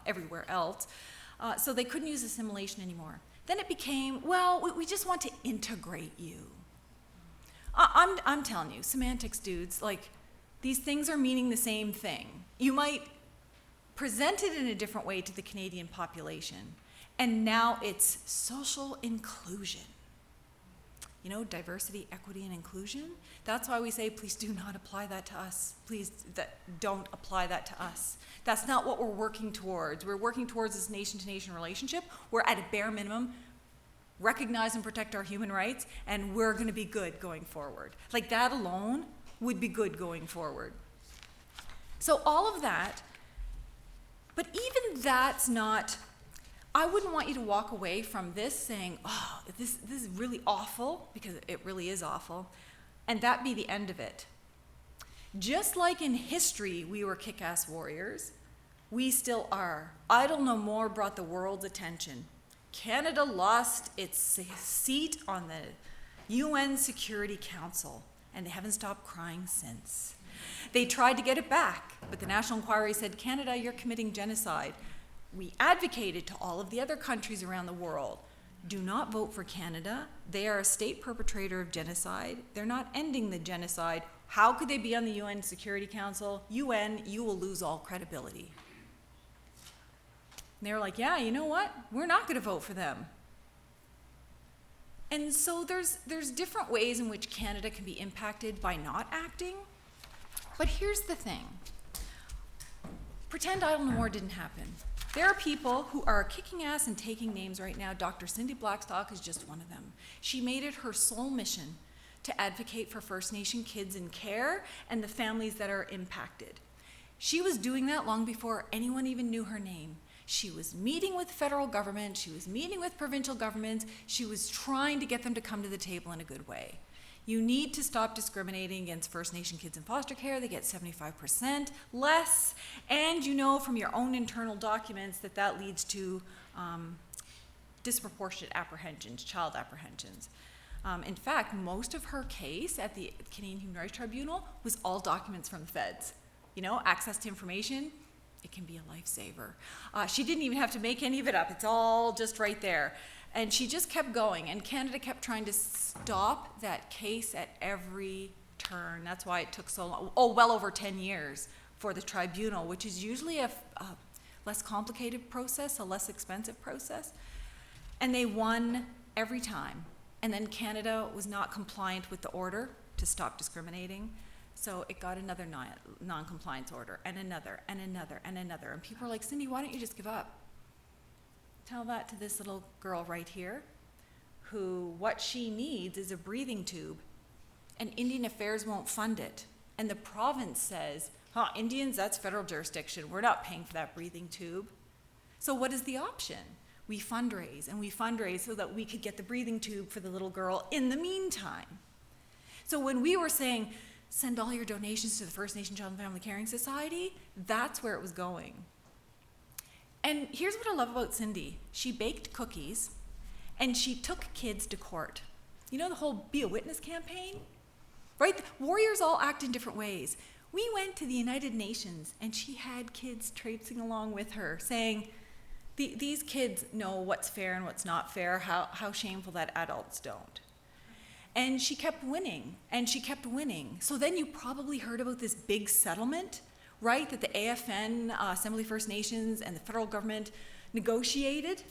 everywhere else. So they couldn't use assimilation anymore. Then it became, we just want to integrate you. I'm telling you, semantics dudes, these things are meaning the same thing. You might present it in a different way to the Canadian population, and now it's social inclusion. diversity, equity, and inclusion. That's why we say, please do not apply that to us. Please don't apply that to us. That's not what we're working towards. We're working towards this nation-to-nation relationship. We're at a bare minimum, recognize and protect our human rights, and we're going to be good going forward. Like, that alone would be good going forward. So all of that, but even that's not, I wouldn't want you to walk away from this saying, oh, this is really awful, because it really is awful, and that be the end of it. Just like in history we were kick-ass warriors, we still are. Idle No More brought the world's attention. Canada lost its seat on the UN Security Council, and they haven't stopped crying since. They tried to get it back, but the National Inquiry said, Canada, you're committing genocide. We advocated to all of the other countries around the world, do not vote for Canada. They are a state perpetrator of genocide. They're not ending the genocide. How could they be on the UN Security Council? UN, you will lose all credibility. And they were like, yeah, you know what? We're not going to vote for them. And so there's different ways in which Canada can be impacted by not acting. But here's the thing. Pretend Idle No More didn't happen. There are people who are kicking ass and taking names right now. Dr. Cindy Blackstock is just one of them. She made it her sole mission to advocate for First Nation kids in care and the families that are impacted. She was doing that long before anyone even knew her name. She was meeting with the federal government, she was meeting with provincial governments, she was trying to get them to come to the table in a good way. You need to stop discriminating against First Nation kids in foster care. They get 75% less, and you know from your own internal documents that leads to disproportionate apprehensions, child apprehensions. In fact, most of her case at the Canadian Human Rights Tribunal was all documents from the feds. Access to information, it can be a lifesaver. She didn't even have to make any of it up. It's all just right there. And she just kept going, and Canada kept trying to stop that case at every turn. That's why it took so long, well over 10 years for the tribunal, which is usually a less complicated process, a less expensive process. And they won every time. And then Canada was not compliant with the order to stop discriminating. So it got another non-compliance order, and another, and another, and another. And people are like, Cindy, why don't you just give up? Tell that to this little girl right here, who what she needs is a breathing tube, and Indian Affairs won't fund it. And the province says, Indians, that's federal jurisdiction. We're not paying for that breathing tube. So what is the option? We fundraise, and we fundraise so that we could get the breathing tube for the little girl in the meantime. So when we were saying, send all your donations to the First Nation Child and Family Caring Society, that's where it was going. And here's what I love about Cindy. She baked cookies, and she took kids to court. The whole Be a Witness campaign? Right? Warriors all act in different ways. We went to the United Nations, and she had kids traipsing along with her, saying, these kids know what's fair and what's not fair, how shameful that adults don't. And she kept winning, and she kept winning. So then you probably heard about this big settlement, right, that the AFN, Assembly First Nations, and the federal government negotiated.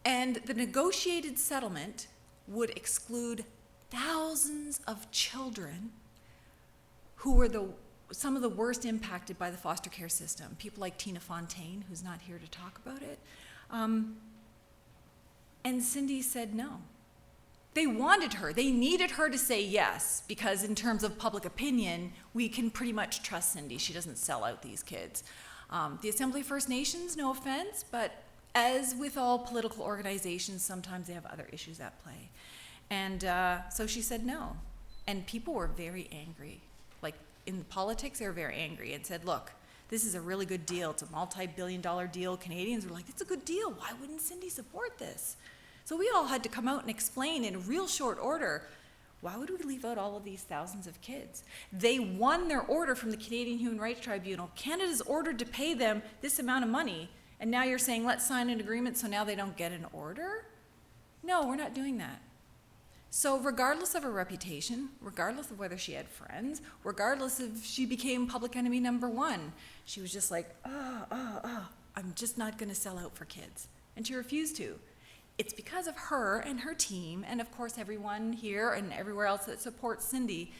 And the negotiated settlement would exclude thousands of children who were some of the worst impacted by the foster care system. People like Tina Fontaine, who's not here to talk about it. And Cindy said no. They wanted her, they needed her to say yes, because in terms of public opinion, we can pretty much trust Cindy. She doesn't sell out these kids. The Assembly First Nations, no offense, but as with all political organizations, sometimes they have other issues at play. And so she said no. And people were very angry. Like in politics, they were very angry and said, look, this is a really good deal. It's a multi-billion-dollar deal. Canadians were like, it's a good deal. Why wouldn't Cindy support this? So we all had to come out and explain in real short order, why would we leave out all of these thousands of kids? They won their order from the Canadian Human Rights Tribunal. Canada's ordered to pay them this amount of money, and now you're saying, let's sign an agreement so now they don't get an order? No, we're not doing that. So regardless of her reputation, regardless of whether she had friends, regardless if she became public enemy number one, she was just like, I'm just not gonna sell out for kids. And she refused to. it's because of her and her team, and of course everyone here and everywhere else that supports Cindy,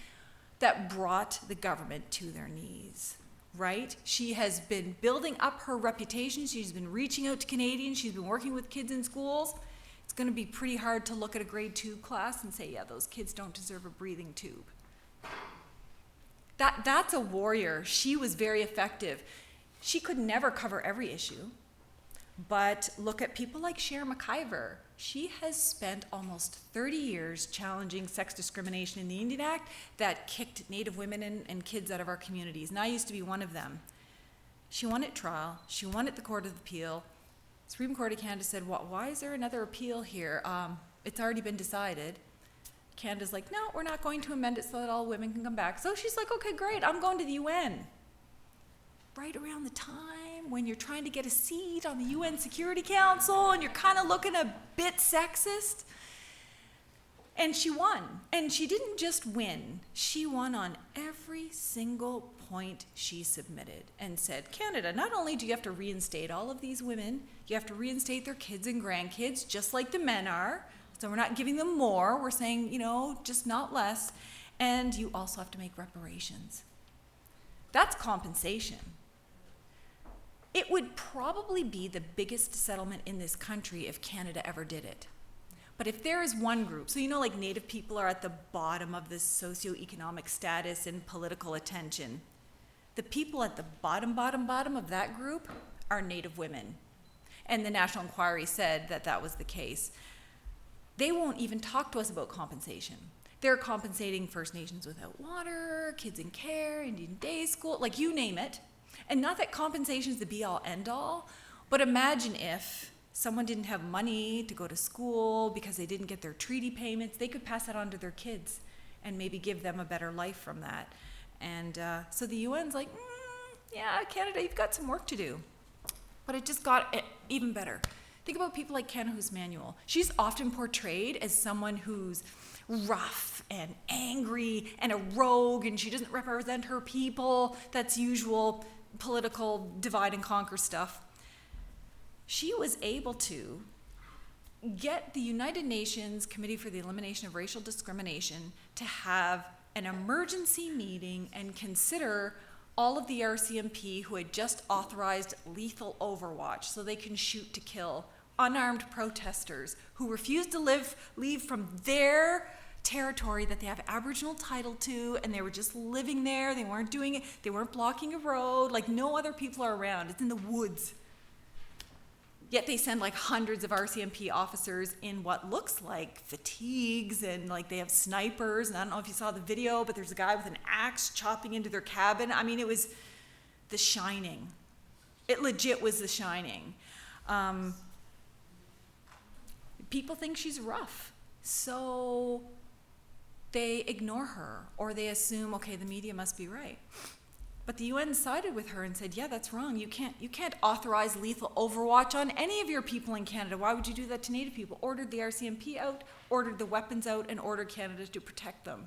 that brought the government to their knees, right? She has been building up her reputation. She's been reaching out to Canadians. She's been working with kids in schools. It's going to be pretty hard to look at a grade 2 class and say, yeah, those kids don't deserve a breathing tube. That's a warrior. She was very effective. She could never cover every issue, but look at people like Cher McIver. She has spent almost 30 years challenging sex discrimination in the Indian Act that kicked Native women and kids out of our communities, and I used to be one of them. She won at trial. She won at the Court of Appeal. Supreme Court of Canada said, why is there another appeal here? It's already been decided. Canada's like, no, we're not going to amend it so that all women can come back. So she's like, okay, great, I'm going to the UN. Right around the time when you're trying to get a seat on the UN Security Council and you're kind of looking a bit sexist. And she won. And she didn't just win. She won on every single point she submitted and said, Canada, not only do you have to reinstate all of these women, you have to reinstate their kids and grandkids just like the men are. So we're not giving them more. We're saying, just not less. And you also have to make reparations. That's compensation. It would probably be the biggest settlement in this country if Canada ever did it. But if there is one group, so like Native people are at the bottom of this socioeconomic status and political attention, the people at the bottom of that group are Native women. And the National Inquiry said that was the case. They won't even talk to us about compensation. They're compensating First Nations without water, kids in care, Indian day school, like you name it. And not that compensation is the be-all, end-all, but imagine if someone didn't have money to go to school because they didn't get their treaty payments. They could pass that on to their kids and maybe give them a better life from that. And so the UN's like, yeah, Canada, you've got some work to do. But it just got even better. Think about people like Kanahus Manuel. She's often portrayed as someone who's rough and angry and a rogue, and she doesn't represent her people. That's usual political divide and conquer stuff. She was able to get the United Nations Committee for the Elimination of Racial Discrimination to have an emergency meeting and consider all of the RCMP who had just authorized lethal overwatch so they can shoot to kill unarmed protesters who refused to leave from their territory that they have Aboriginal title to, and they were just living there. They weren't doing it. They weren't blocking a road. Like no other people are around. It's in the woods. Yet they send like hundreds of RCMP officers in what looks like fatigues, and like they have snipers. And I don't know if you saw the video, but there's a guy with an axe chopping into their cabin. I mean, it was The Shining. It legit was The Shining. People think she's rough, so they ignore her, or they assume, okay, the media must be right. But the UN sided with her and said, yeah, that's wrong. You can't authorize lethal overwatch on any of your people in Canada. Why would you do that to Native people? Ordered the RCMP out, ordered the weapons out, and ordered Canada to protect them.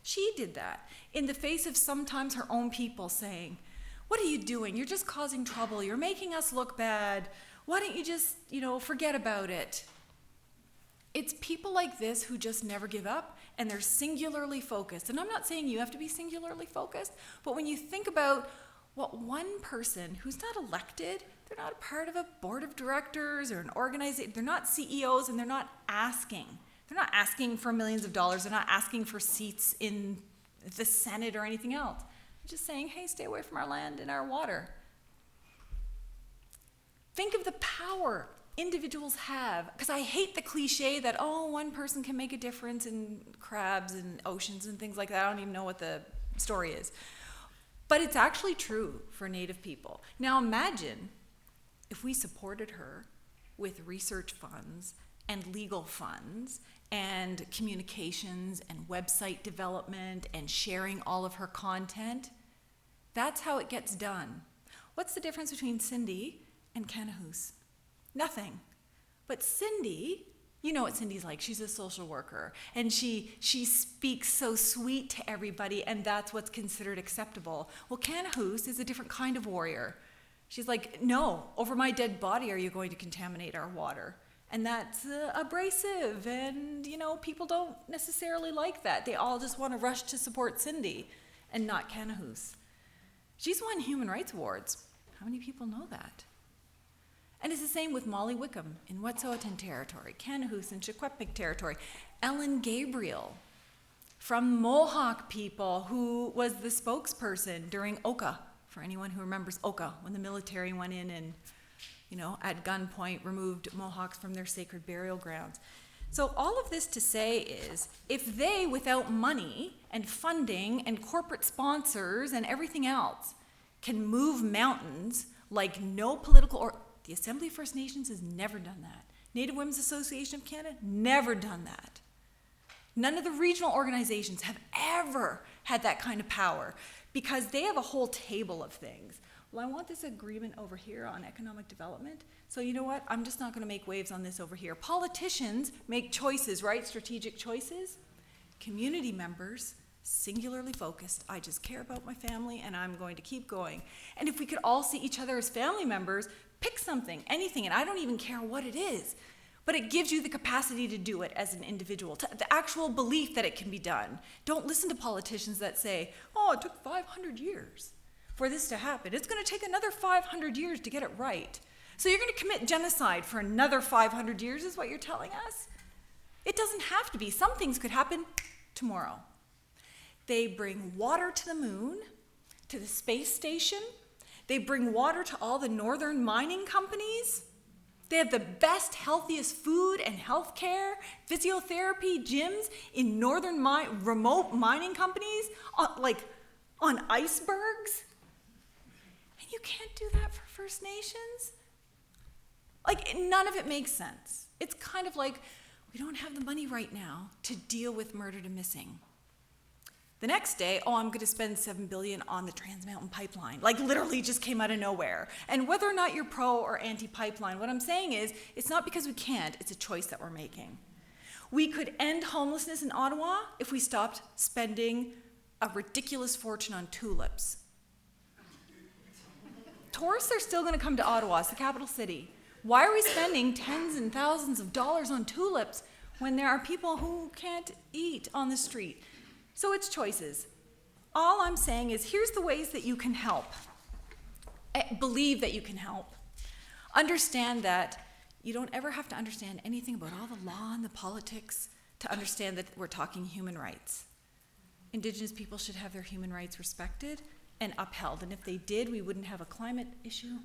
She did that in the face of sometimes her own people saying, what are you doing? You're just causing trouble. You're making us look bad. Why don't you just, forget about it? It's people like this who just never give up, and they're singularly focused. And I'm not saying you have to be singularly focused, but when you think about what one person who's not elected, they're not a part of a board of directors or an organization, they're not CEOs, and they're not asking. They're not asking for millions of dollars. They're not asking for seats in the Senate or anything else. They're just saying, hey, stay away from our land and our water. Think of the power individuals have, because I hate the cliche that, one person can make a difference in crabs and oceans and things like that. I don't even know what the story is. But it's actually true for Native people. Now imagine if we supported her with research funds and legal funds and communications and website development and sharing all of her content. That's how it gets done. What's the difference between Cindy and Kanahus? Nothing. But Cindy, you know what Cindy's like. She's a social worker, and she speaks so sweet to everybody, and that's what's considered acceptable. Well, Kanahus is a different kind of warrior. She's like, no, over my dead body are you going to contaminate our water? And that's abrasive, and people don't necessarily like that. They all just want to rush to support Cindy and not Kanahus. She's won human rights awards. How many people know that? And it's the same with Molly Wickham in Wet'suwet'en territory, Kanahus in Secwepemc territory, Ellen Gabriel from Mohawk people, who was the spokesperson during Oka, for anyone who remembers Oka, when the military went in and at gunpoint removed Mohawks from their sacred burial grounds. So all of this to say is, if they, without money and funding and corporate sponsors and everything else, can move mountains like no political or the Assembly of First Nations has never done that. Native Women's Association of Canada, never done that. None of the regional organizations have ever had that kind of power because they have a whole table of things. Well, I want this agreement over here on economic development. So you know what? I'm just not going to make waves on this over here. Politicians make choices, right? Strategic choices. Community members, singularly focused. I just care about my family and I'm going to keep going. And if we could all see each other as family members, pick something, anything, and I don't even care what it is. But it gives you the capacity to do it as an individual, the actual belief that it can be done. Don't listen to politicians that say, oh, it took 500 years for this to happen. It's going to take another 500 years to get it right. So you're going to commit genocide for another 500 years is what you're telling us? It doesn't have to be. Some things could happen tomorrow. They bring water to the moon, to the space station. They bring water to all the northern mining companies. They have the best, healthiest food and health care, physiotherapy, gyms in northern remote mining companies, on icebergs. And you can't do that for First Nations? None of it makes sense. It's kind of like, we don't have the money right now to deal with murdered and missing. The next day, I'm going to spend $7 billion on the Trans Mountain Pipeline. Literally just came out of nowhere. And whether or not you're pro or anti-pipeline, what I'm saying is, it's not because we can't, it's a choice that we're making. We could end homelessness in Ottawa if we stopped spending a ridiculous fortune on tulips. Tourists are still going to come to Ottawa, it's the capital city. Why are we spending tens and thousands of dollars on tulips when there are people who can't eat on the street? So it's choices. All I'm saying is, here's the ways that you can help. Believe that you can help. Understand that you don't ever have to understand anything about all the law and the politics to understand that we're talking human rights. Indigenous people should have their human rights respected and upheld. And if they did, we wouldn't have a climate issue,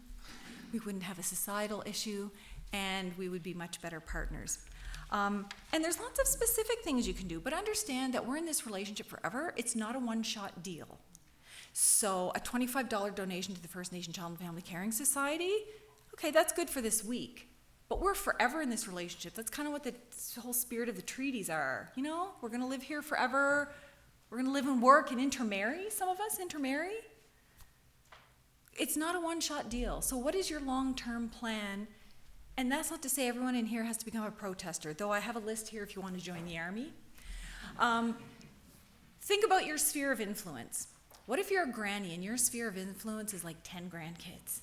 we wouldn't have a societal issue, and we would be much better partners. And there's lots of specific things you can do, but understand that we're in this relationship forever. It's not a one-shot deal. So a $25 donation to the First Nation Child and Family Caring Society, okay, that's good for this week. But we're forever in this relationship. That's kind of what the whole spirit of the treaties are. We're going to live here forever. We're going to live and work and intermarry. Some of us intermarry. It's not a one-shot deal. So what is your long-term plan? And that's not to say everyone in here has to become a protester, though I have a list here if you want to join the army. Think about your sphere of influence. What if you're a granny and your sphere of influence is like 10 grandkids?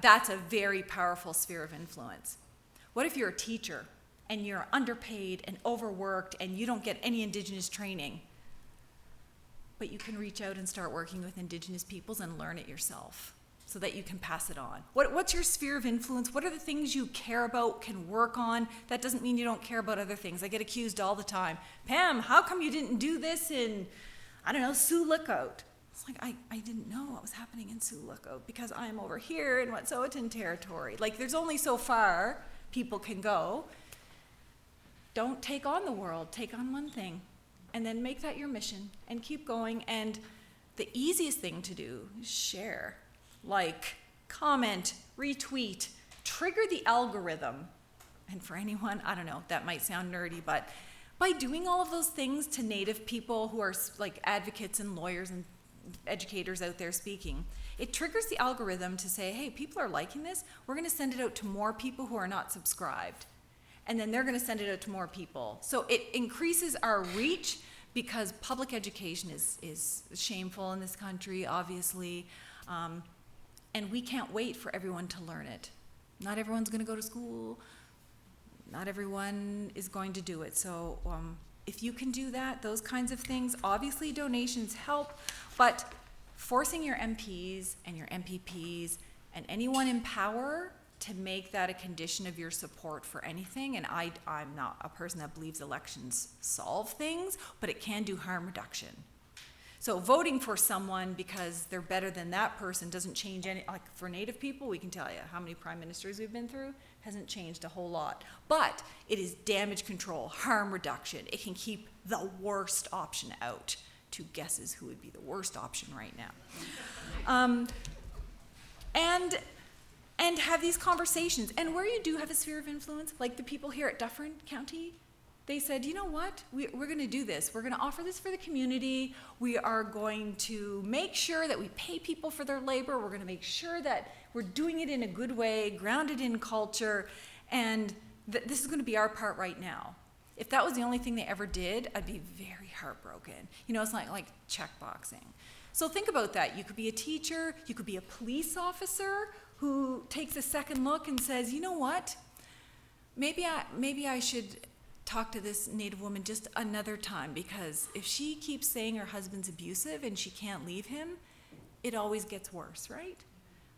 That's a very powerful sphere of influence. What if you're a teacher and you're underpaid and overworked and you don't get any Indigenous training, but you can reach out and start working with Indigenous peoples and learn it yourself so that you can pass it on? What's your sphere of influence? What are the things you care about, can work on? That doesn't mean you don't care about other things. I get accused all the time. Pam, how come you didn't do this in, Sioux Lookout? It's like, I didn't know what was happening in Sioux Lookout because I'm over here in Wet'suwet'en territory. There's only so far people can go. Don't take on the world, take on one thing, and then make that your mission and keep going. And the easiest thing to do is share. Comment, retweet, trigger the algorithm. And for anyone, that might sound nerdy, but by doing all of those things to Native people who are advocates and lawyers and educators out there speaking, it triggers the algorithm to say, hey, people are liking this, we're going to send it out to more people who are not subscribed. And then they're going to send it out to more people. So it increases our reach because public education is shameful in this country, obviously. And we can't wait for everyone to learn it. Not everyone's going to go to school. not everyone is going to do it. So if you can do that, those kinds of things, obviously donations help, but forcing your MPs and your MPPs and anyone in power to make that a condition of your support for anything, and I'm not a person that believes elections solve things, but it can do harm reduction. So voting for someone because they're better than that person doesn't change any, like for Native people, we can tell you how many prime ministers we've been through, hasn't changed a whole lot. But it is damage control, harm reduction. It can keep the worst option out. Two guesses who would be the worst option right now. And have these conversations. And where you do have a sphere of influence, like the people here at Dufferin County, they said, you know what, we're going to do this. We're going to offer this for the community. We are going to make sure that we pay people for their labor. We're going to make sure that we're doing it in a good way, grounded in culture, and this is going to be our part right now. If that was the only thing they ever did, I'd be very heartbroken. You know, it's like checkboxing. So think about that. You could be a teacher, you could be a police officer who takes a second look and says, you know what, maybe I should talk to this Native woman just another time, because if she keeps saying her husband's abusive and she can't leave him, it always gets worse, right?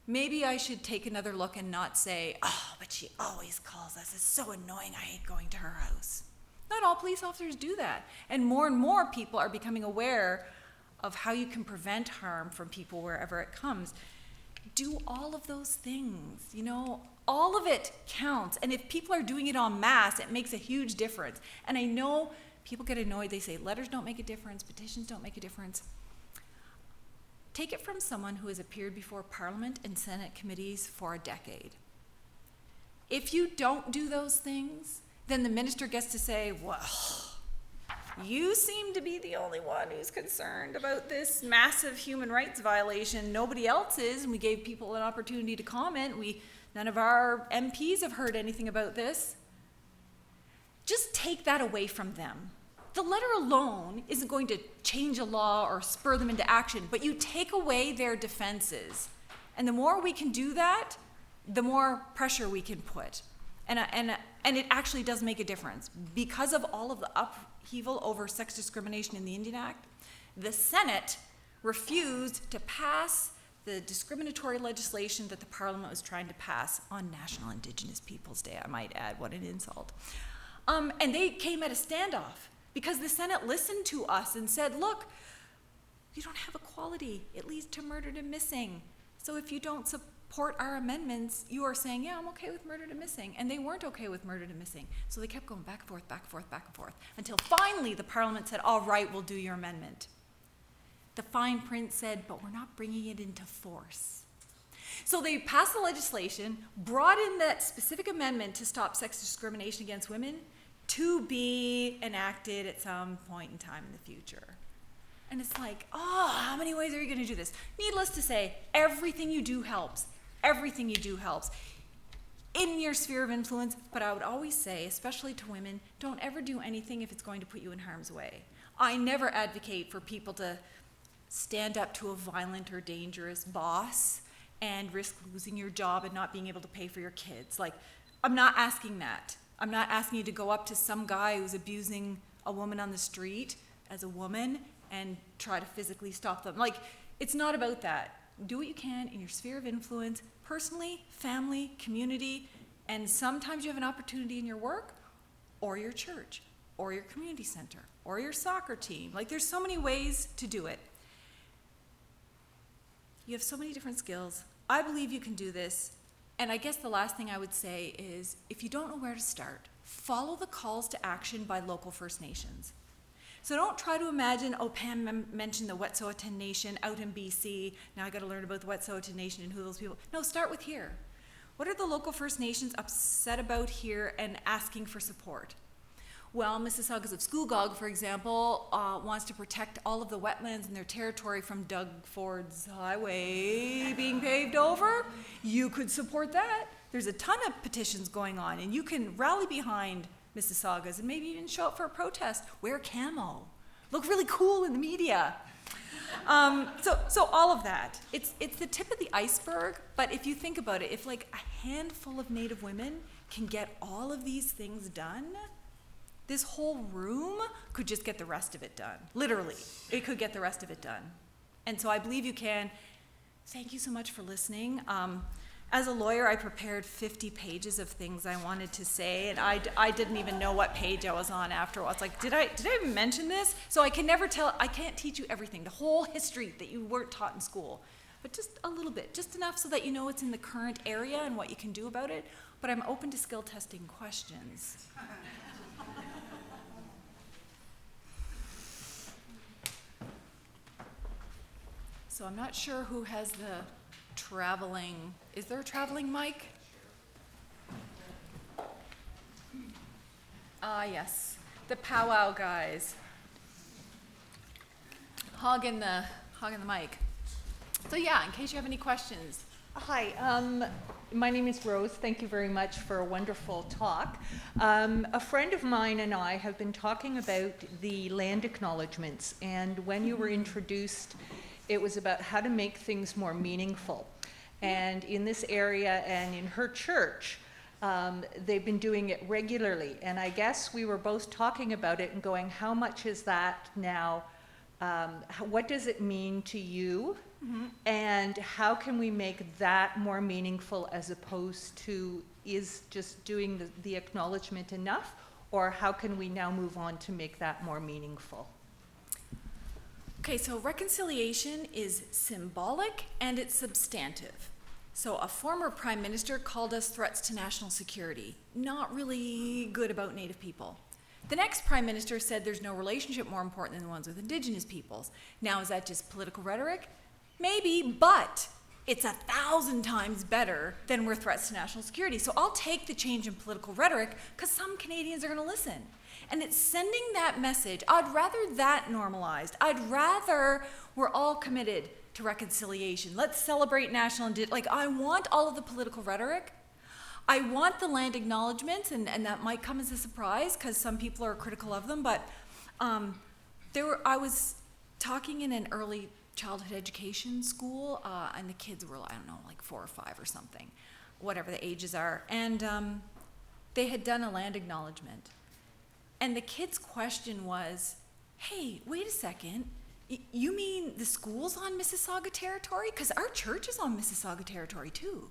Maybe I should take another look and not say, oh, but she always calls us. It's so annoying. I hate going to her house. Not all police officers do that. And more people are becoming aware of how you can prevent harm from people wherever it comes. Do all of those things, you know, all of it counts. And if people are doing it en masse, it makes a huge difference. And I know people get annoyed. They say letters don't make a difference, petitions don't make a difference. Take it from someone who has appeared before Parliament and Senate committees for a decade. If you don't do those things, then the minister gets to say, well, you seem to be the only one who's concerned about this massive human rights violation. Nobody else is, and we gave people an opportunity to comment. None of our MPs have heard anything about this. Just take that away from them. The letter alone isn't going to change a law or spur them into action, but you take away their defenses. And the more we can do that, the more pressure we can put. And it actually does make a difference. Because of all of the upheaval over sex discrimination in the Indian Act, the Senate refused to pass the discriminatory legislation that the Parliament was trying to pass on National Indigenous Peoples Day. I might add, what an insult. And they came at a standoff because the Senate listened to us and said, look, you don't have equality. It leads to murdered and missing. So if you don't support our amendments, you are saying, yeah, I'm okay with murdered and missing. And they weren't okay with murdered and missing. So they kept going back and forth, back and forth, back and forth, until finally the Parliament said, all right, we'll do your amendment. The fine print said, but we're not bringing it into force. So they passed the legislation, brought in that specific amendment to stop sex discrimination against women to be enacted at some point in time in the future. And it's like, oh, how many ways are you going to do this? Needless to say, everything you do helps. Everything you do helps in your sphere of influence. But I would always say, especially to women, don't ever do anything if it's going to put you in harm's way. I never advocate for people to stand up to a violent or dangerous boss and risk losing your job and not being able to pay for your kids. Like, I'm not asking that. I'm not asking you to go up to some guy who's abusing a woman on the street as a woman and try to physically stop them. Like, it's not about that. Do what you can in your sphere of influence, personally, family, community, and sometimes you have an opportunity in your work or your church or your community center or your soccer team. Like, there's so many ways to do it. You have so many different skills. I believe you can do this. And I guess the last thing I would say is, if you don't know where to start, follow the calls to action by local First Nations. So don't try to imagine, oh, Pam mentioned the Wet'suwet'en Nation out in BC. Now I got to learn about the Wet'suwet'en Nation and who those people. No, start with here. What are the local First Nations upset about here and asking for support? Well, Mississaugas of Skoogog, for example, wants to protect all of the wetlands in their territory from Doug Ford's highway being paved over. You could support that. There's a ton of petitions going on, and you can rally behind Mississaugas and maybe even show up for a protest. Wear camo. Look really cool in the media. So all of that. It's the tip of the iceberg, but if you think about it, if like a handful of Native women can get all of these things done, this whole room could just get the rest of it done. Literally, it could get the rest of it done. And so I believe you can. Thank you so much for listening. As a lawyer, I prepared 50 pages of things I wanted to say, and I didn't even know what page I was on after. I was like, did I even mention this? So I can never tell, I can't teach you everything, the whole history that you weren't taught in school. But just a little bit, just enough so that you know it's in the current area and what you can do about it. But I'm open to skill testing questions. So I'm not sure who has the traveling, is there a traveling mic? Yes, the powwow guys. Hogging the mic. So yeah, in case you have any questions. Hi, my name is Rose. Thank you very much for a wonderful talk. A friend of mine and I have been talking about the land acknowledgements, and when you were introduced, it was about how to make things more meaningful. And in this area and in her church, they've been doing it regularly. And I guess we were both talking about it and going, how much is that now? What does it mean to you? Mm-hmm. And how can we make that more meaningful as opposed to is just doing the acknowledgement enough? Or how can we now move on to make that more meaningful? Okay, so reconciliation is symbolic and it's substantive. So a former prime minister called us threats to national security. Not really good about Native people. The next prime minister said there's no relationship more important than the ones with Indigenous peoples. Now, is that just political rhetoric? Maybe, but it's 1,000 times better than we're threats to national security. So I'll take the change in political rhetoric because some Canadians are going to listen. And it's sending that message. I'd rather that normalized. I'd rather we're all committed to reconciliation. Let's celebrate national, I want all of the political rhetoric. I want the land acknowledgements, and that might come as a surprise because some people are critical of them, but I was talking in an early childhood education school, and the kids were, 4 or 5 or something, whatever the ages are, and they had done a land acknowledgement. And the kid's question was, hey, wait a second, you mean the school's on Mississauga territory? Because our church is on Mississauga territory too.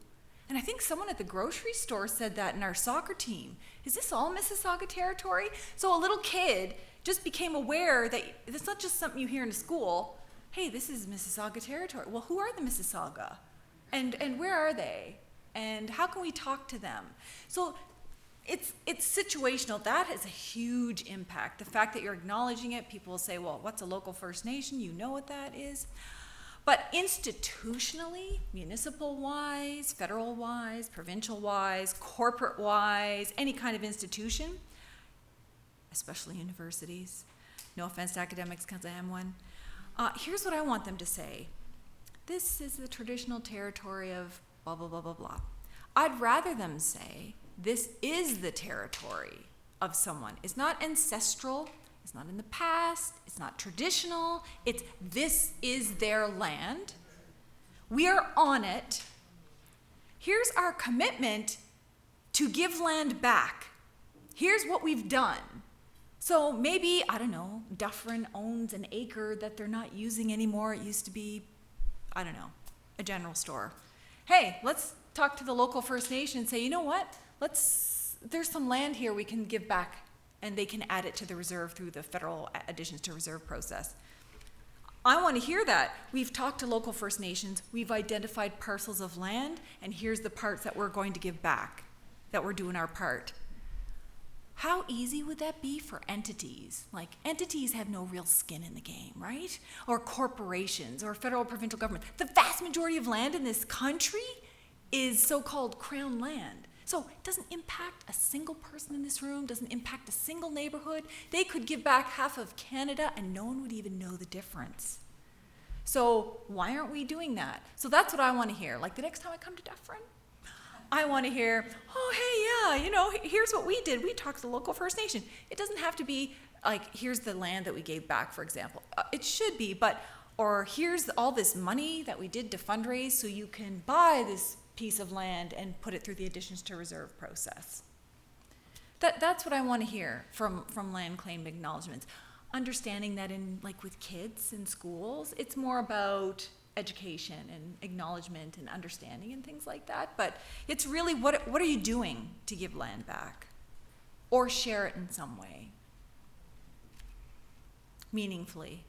And I think someone at the grocery store said that in our soccer team. Is this all Mississauga territory? So a little kid just became aware that it's not just something you hear in a school. Hey, this is Mississauga territory. Well, who are the Mississauga? And where are they? And how can we talk to them? So it's situational. That has a huge impact. The fact that you're acknowledging it, people will say, well, what's a local First Nation? You know what that is. But institutionally, municipal-wise, federal-wise, provincial-wise, corporate-wise, any kind of institution, especially universities, no offense to academics because I am one, here's what I want them to say. This is the traditional territory of blah, blah, blah, blah, blah. I'd rather them say, this is the territory of someone. It's not ancestral. It's not in the past. It's not traditional. It's this is their land. We are on it. Here's our commitment to give land back. Here's what we've done. So maybe, Dufferin owns an acre that they're not using anymore. It used to be, a general store. Hey, let's talk to the local First Nation and say, you know what? There's some land here we can give back, and they can add it to the reserve through the federal additions to reserve process. I want to hear that. We've talked to local First Nations, we've identified parcels of land, and here's the parts that we're going to give back, that we're doing our part. How easy would that be for entities? Like, entities have no real skin in the game, right? Or corporations, or federal or provincial government. The vast majority of land in this country is so-called crown land. So it doesn't impact a single person in this room, doesn't impact a single neighborhood. They could give back half of Canada and no one would even know the difference. So why aren't we doing that? So that's what I want to hear. Like the next time I come to Dufferin, I want to hear, oh, hey, yeah, here's what we did. We talked to the local First Nation. It doesn't have to be like, here's the land that we gave back, for example. It should be, or here's all this money that we did to fundraise so you can buy this piece of land and put it through the additions to reserve process. That's what I want to hear from land claim acknowledgements. Understanding that in, like, with kids in schools, it's more about education and acknowledgement and understanding and things like that. But it's really what are you doing to give land back or share it in some way, meaningfully,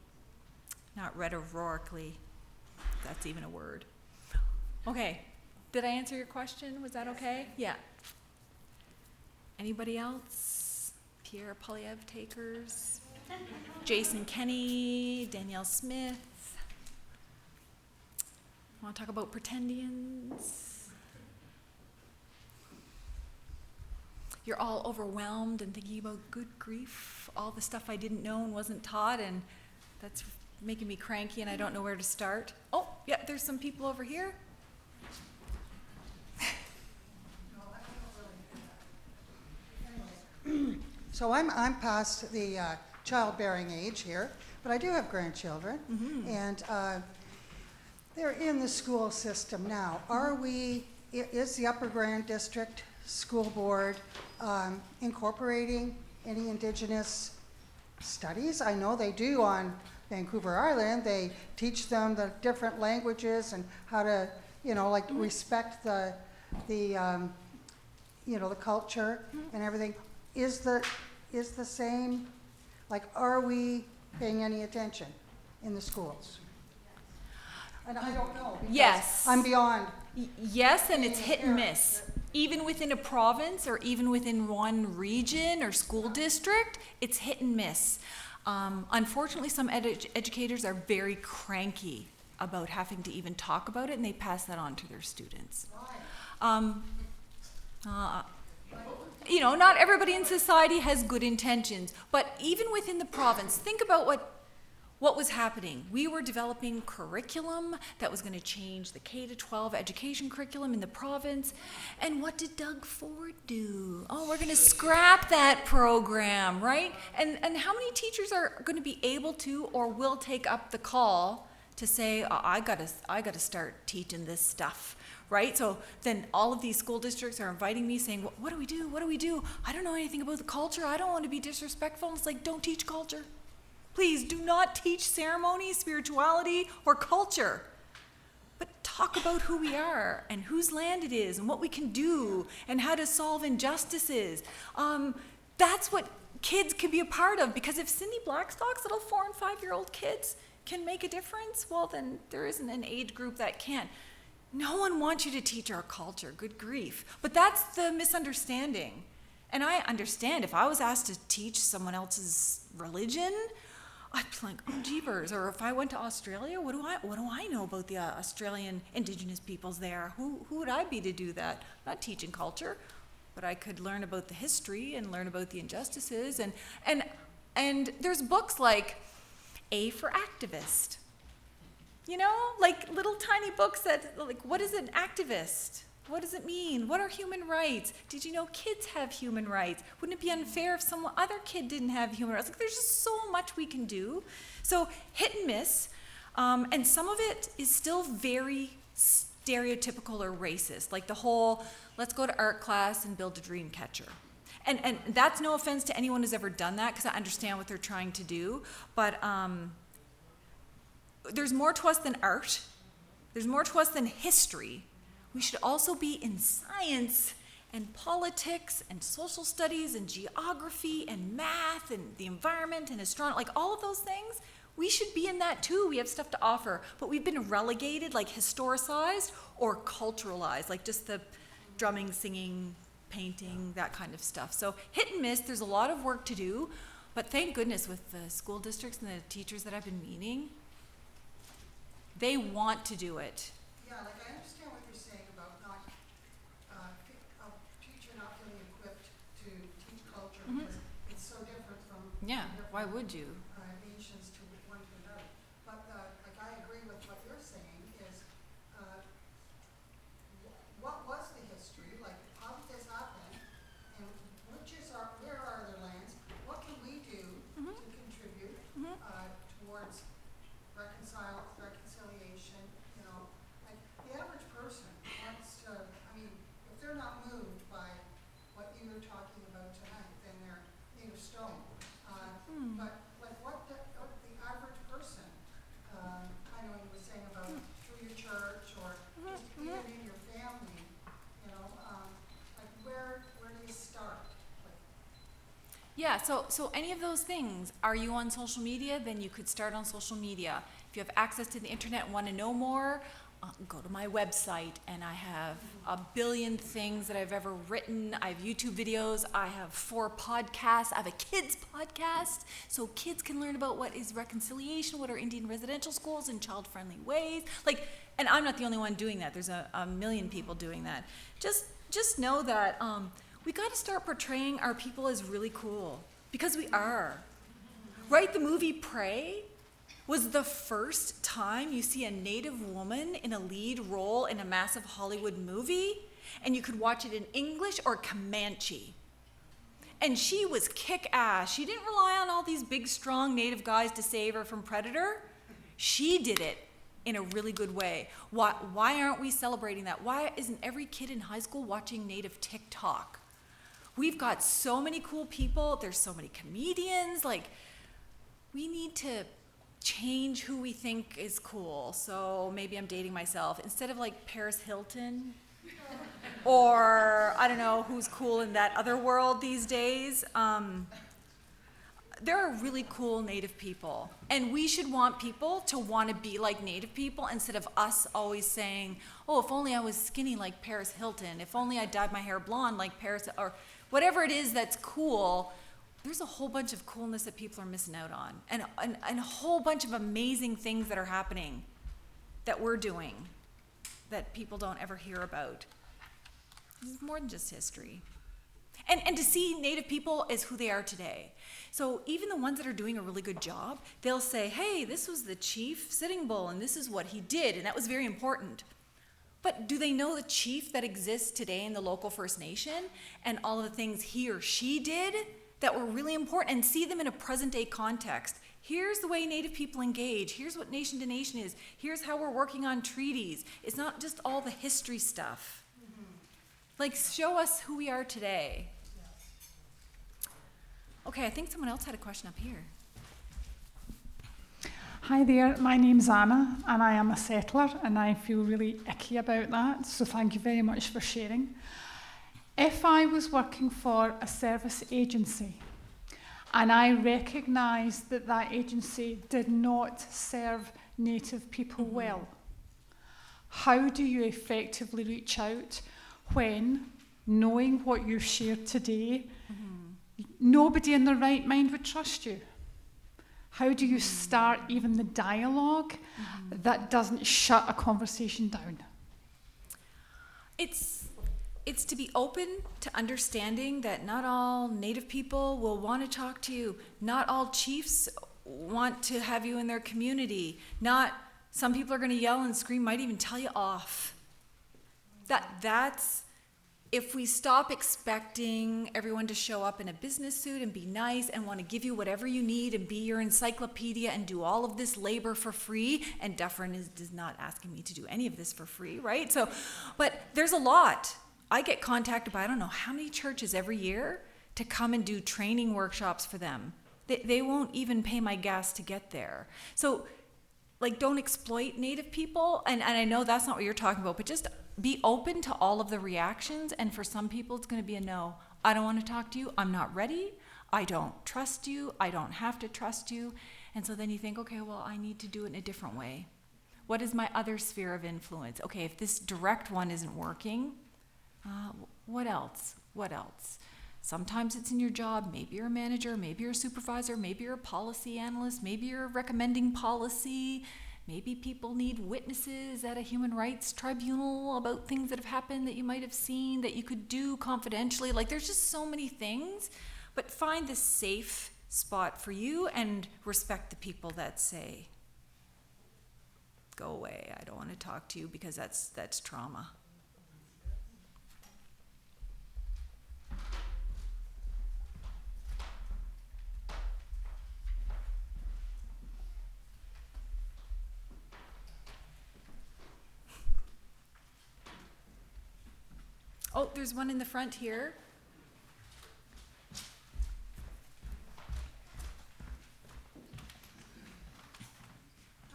not rhetorically, if that's even a word. Okay, did I answer your question? Was that okay? Yeah. Anybody else? Pierre Polyev takers? Jason Kenny, Danielle Smith. Want to talk about pretendians? You're all overwhelmed and thinking about, good grief, all the stuff I didn't know and wasn't taught, and that's making me cranky and I don't know where to start. Oh, yeah, there's some people over here. So I'm past the childbearing age here, but I do have grandchildren, and they're in the school system now. Is the Upper Grand District School Board incorporating any Indigenous studies? I know they do on Vancouver Island. They teach them the different languages and how to, respect the culture and everything. Is the same, are we paying any attention in the schools? And I don't know, because Yes. I'm beyond. Yes, and it's hit and miss. Even within a province or even within one region or school district, it's hit and miss. Unfortunately, some educators are very cranky about having to even talk about it, and they pass that on to their students. Not everybody in society has good intentions, but even within the province, think about what was happening. We were developing curriculum that was going to change the K-12 education curriculum in the province. And what did Doug Ford do? Oh, we're going to scrap that program, right? And how many teachers are going to be able to or will take up the call to say, I gotta start teaching this stuff, right? So then all of these school districts are inviting me saying, what do we do? What do we do? I don't know anything about the culture. I don't want to be disrespectful. It's like, don't teach culture. Please do not teach ceremony, spirituality, or culture. But talk about who we are and whose land it is and what we can do and how to solve injustices. That's what kids can be a part of, because if Cindy Blackstock's little 4 and 5-year-old kids can make a difference, well, then there isn't an age group that can. No one wants you to teach our culture, good grief. But that's the misunderstanding. And I understand if I was asked to teach someone else's religion, I'd be like, oh, jeepers. Or if I went to Australia, what do I know about the Australian Indigenous peoples there? Who would I be to do that? I'm not teaching culture, but I could learn about the history and learn about the injustices. And there's books like A for Activist. Like little tiny books that, like, what is an activist? What does it mean? What are human rights? Did you know kids have human rights? Wouldn't it be unfair if some other kid didn't have human rights? Like, there's just so much we can do. So hit and miss, and some of it is still very stereotypical or racist, like the whole, let's go to art class and build a dream catcher. And that's no offense to anyone who's ever done that, because I understand what they're trying to do, but there's more to us than art. There's more to us than history. We should also be in science and politics and social studies and geography and math and the environment and astronomy, like all of those things. We should be in that too. We have stuff to offer, but we've been relegated, like historicized or culturalized, like just the drumming, singing, painting, that kind of stuff. So hit and miss, there's a lot of work to do, but thank goodness with the school districts and the teachers that I've been meeting, they want to do it. Yeah, I understand what you're saying about not, a teacher not feeling equipped to teach culture, because it's so different from Yeah, different, why would you? nations to one to another. But I agree with what you're saying is, what was the history? Like, how did this happen? And where are their lands? What can we do to contribute towards reconciliation? Like the average person wants to, if they're not moved by what you were talking about tonight, But like what the average person, I know you were saying about through your church or just even in your family, you know, like where do you start? Like, Yeah, so any of those things. Are you on social media? Then you could start on social media. If you have access to the internet and want to know more, go to my website, and I have a billion things that I've ever written. I have YouTube videos. I have 4 podcasts. I have a kids podcast, so kids can learn about what is reconciliation, what are Indian residential schools in child-friendly ways. Like, and I'm not the only one doing that. There's a million people doing that. Just know that we got to start portraying our people as really cool, because we are. Right? The movie Prey was the first time you see a Native woman in a lead role in a massive Hollywood movie, and you could watch it in English or Comanche. And she was kick-ass. She didn't rely on all these big, strong Native guys to save her from Predator. She did it in a really good way. Why aren't we celebrating that? Why isn't every kid in high school watching Native TikTok? We've got so many cool people. There's so many comedians. Like, we need to change who we think is cool. So maybe I'm dating myself. Instead of like Paris Hilton or I don't know who's cool in that other world these days, there are really cool Native people. And we should want people to want to be like Native people instead of us always saying, oh, if only I was skinny like Paris Hilton, if only I dyed my hair blonde like Paris, or whatever it is that's cool. There's a whole bunch of coolness that people are missing out on, and a whole bunch of amazing things that are happening that we're doing that people don't ever hear about. This is more than just history. And to see Native people as who they are today. So even the ones that are doing a really good job, they'll say, hey, this was the chief Sitting Bull, and this is what he did, and that was very important. But do they know the chief that exists today in the local First Nation and all of the things he or she did that were really important, and see them in a present day context? Here's the way Native people engage. Here's what nation to nation is. Here's how we're working on treaties. It's not just all the history stuff. Like, show us who we are today. Okay, I think someone else had a question up here. Hi there, my name's Anna, and I am a settler, and I feel really icky about that, so thank you very much for sharing. If I was working for a service agency and I recognised that that agency did not serve Native people well, how do you effectively reach out when, knowing what you've shared today, nobody in their right mind would trust you? How do you start even the dialogue that doesn't shut a conversation down? It's to be open to understanding that not all Native people will want to talk to you. Not all chiefs want to have you in their community. Some people are going to yell and scream, might even tell you off. That's if we stop expecting everyone to show up in a business suit and be nice and want to give you whatever you need and be your encyclopedia and do all of this labor for free, and Dufferin is not asking me to do any of this for free, right? So, but there's a lot. I get contacted by I don't know how many churches every year to come and do training workshops for them. They won't even pay my gas to get there. So, like, don't exploit Native people. And I know that's not what you're talking about, but just be open to all of the reactions. And for some people, it's going to be a no. I don't want to talk to you. I'm not ready. I don't trust you. I don't have to trust you. And so then you think, okay, well, I need to do it in a different way. What is my other sphere of influence? Okay, if this direct one isn't working, what else? What else? Sometimes it's in your job. Maybe you're a manager, maybe you're a supervisor, maybe you're a policy analyst, maybe you're recommending policy. Maybe people need witnesses at a human rights tribunal about things that have happened that you might have seen that you could do confidentially. Like, there's just so many things. But find this safe spot for you and respect the people that say, go away, I don't want to talk to you, because that's trauma. Oh, there's one in the front here.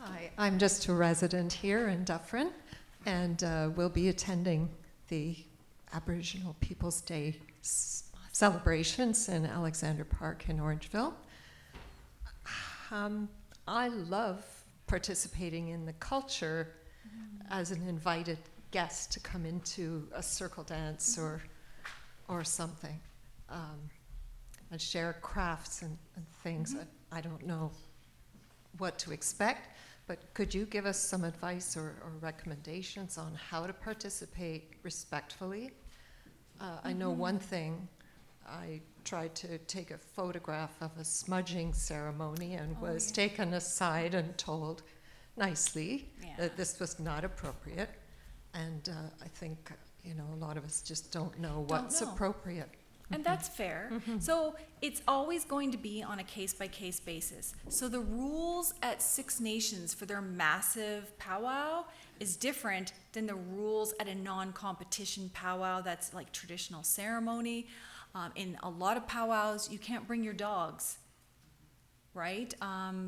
Hi, I'm just a resident here in Dufferin, and will be attending the Aboriginal Peoples' Day celebrations in Alexander Park in Orangeville. I love participating in the culture as an invited guest to come into a circle dance or something, and share crafts and things. I don't know what to expect, but could you give us some advice or recommendations on how to participate respectfully? I know one thing. I tried to take a photograph of a smudging ceremony and was taken aside and told nicely that this was not appropriate. And I think, a lot of us just don't know what's appropriate. And that's fair. So it's always going to be on a case-by-case basis. So the rules at Six Nations for their massive powwow is different than the rules at a non-competition powwow that's like traditional ceremony. In a lot of powwows, you can't bring your dogs, right?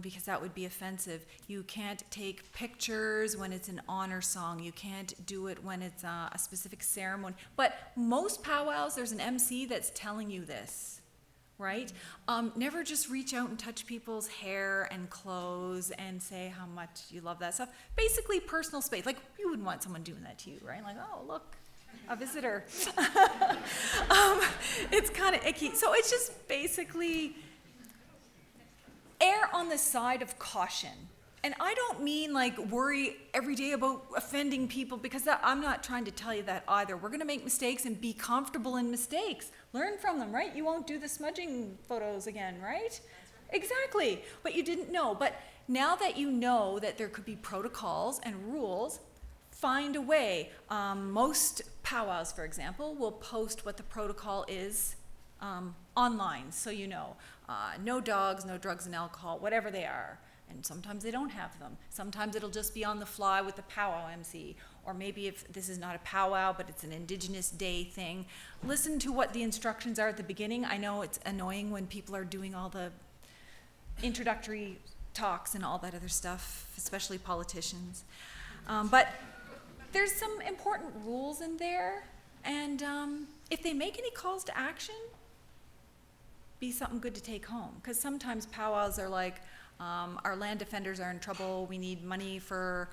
Because that would be offensive. You can't take pictures when it's an honor song. You can't do it when it's a specific ceremony. But most powwows, there's an MC that's telling you this, right? Never just reach out and touch people's hair and clothes and say how much you love that stuff. Basically, personal space. Like, you wouldn't want someone doing that to you, right? Like, oh, look, a visitor. It's kind of icky. So it's just basically err on the side of caution. And I don't mean like worry every day about offending people, because I'm not trying to tell you that either. We're going to make mistakes and be comfortable in mistakes. Learn from them, right? You won't do the smudging photos again, right? Exactly. But you didn't know. But now that you know that there could be protocols and rules, find a way. Most powwows, for example, will post what the protocol is online, so you know. No dogs, no drugs and alcohol, whatever they are. And sometimes they don't have them. Sometimes it'll just be on the fly with the powwow MC. Or maybe if this is not a powwow, but it's an Indigenous Day thing, listen to what the instructions are at the beginning. I know it's annoying when people are doing all the introductory talks and all that other stuff, especially politicians. But there's some important rules in there, and if they make any calls to action, be something good to take home. Because sometimes powwows are like, our land defenders are in trouble, we need money for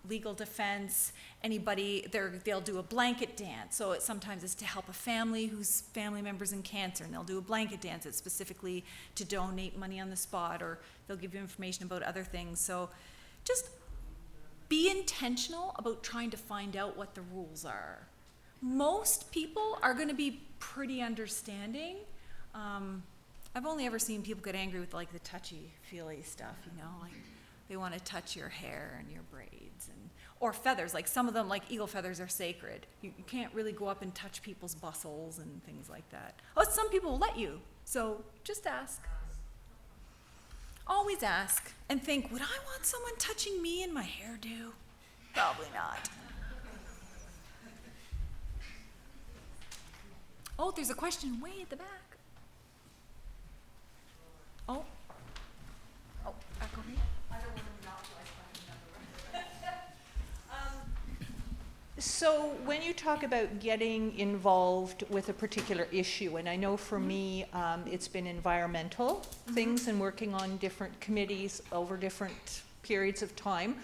legal defense. They'll do a blanket dance. So sometimes it's to help a family whose family member's in cancer, and they'll do a blanket dance. It's specifically to donate money on the spot, or they'll give you information about other things. So just be intentional about trying to find out what the rules are. Most people are going to be pretty understanding. I've only ever seen people get angry with like the touchy-feely stuff, like they want to touch your hair and your braids, or feathers. Like some of them, like eagle feathers, are sacred. You can't really go up and touch people's bustles and things like that. Oh, some people will let you, so just ask. Always ask and think, would I want someone touching me in my hairdo? Probably not. Oh, there's a question way at the back. Oh, back over here. I don't want to monopolize So when you talk about getting involved with a particular issue, and I know for me, it's been environmental things and working on different committees over different periods of time.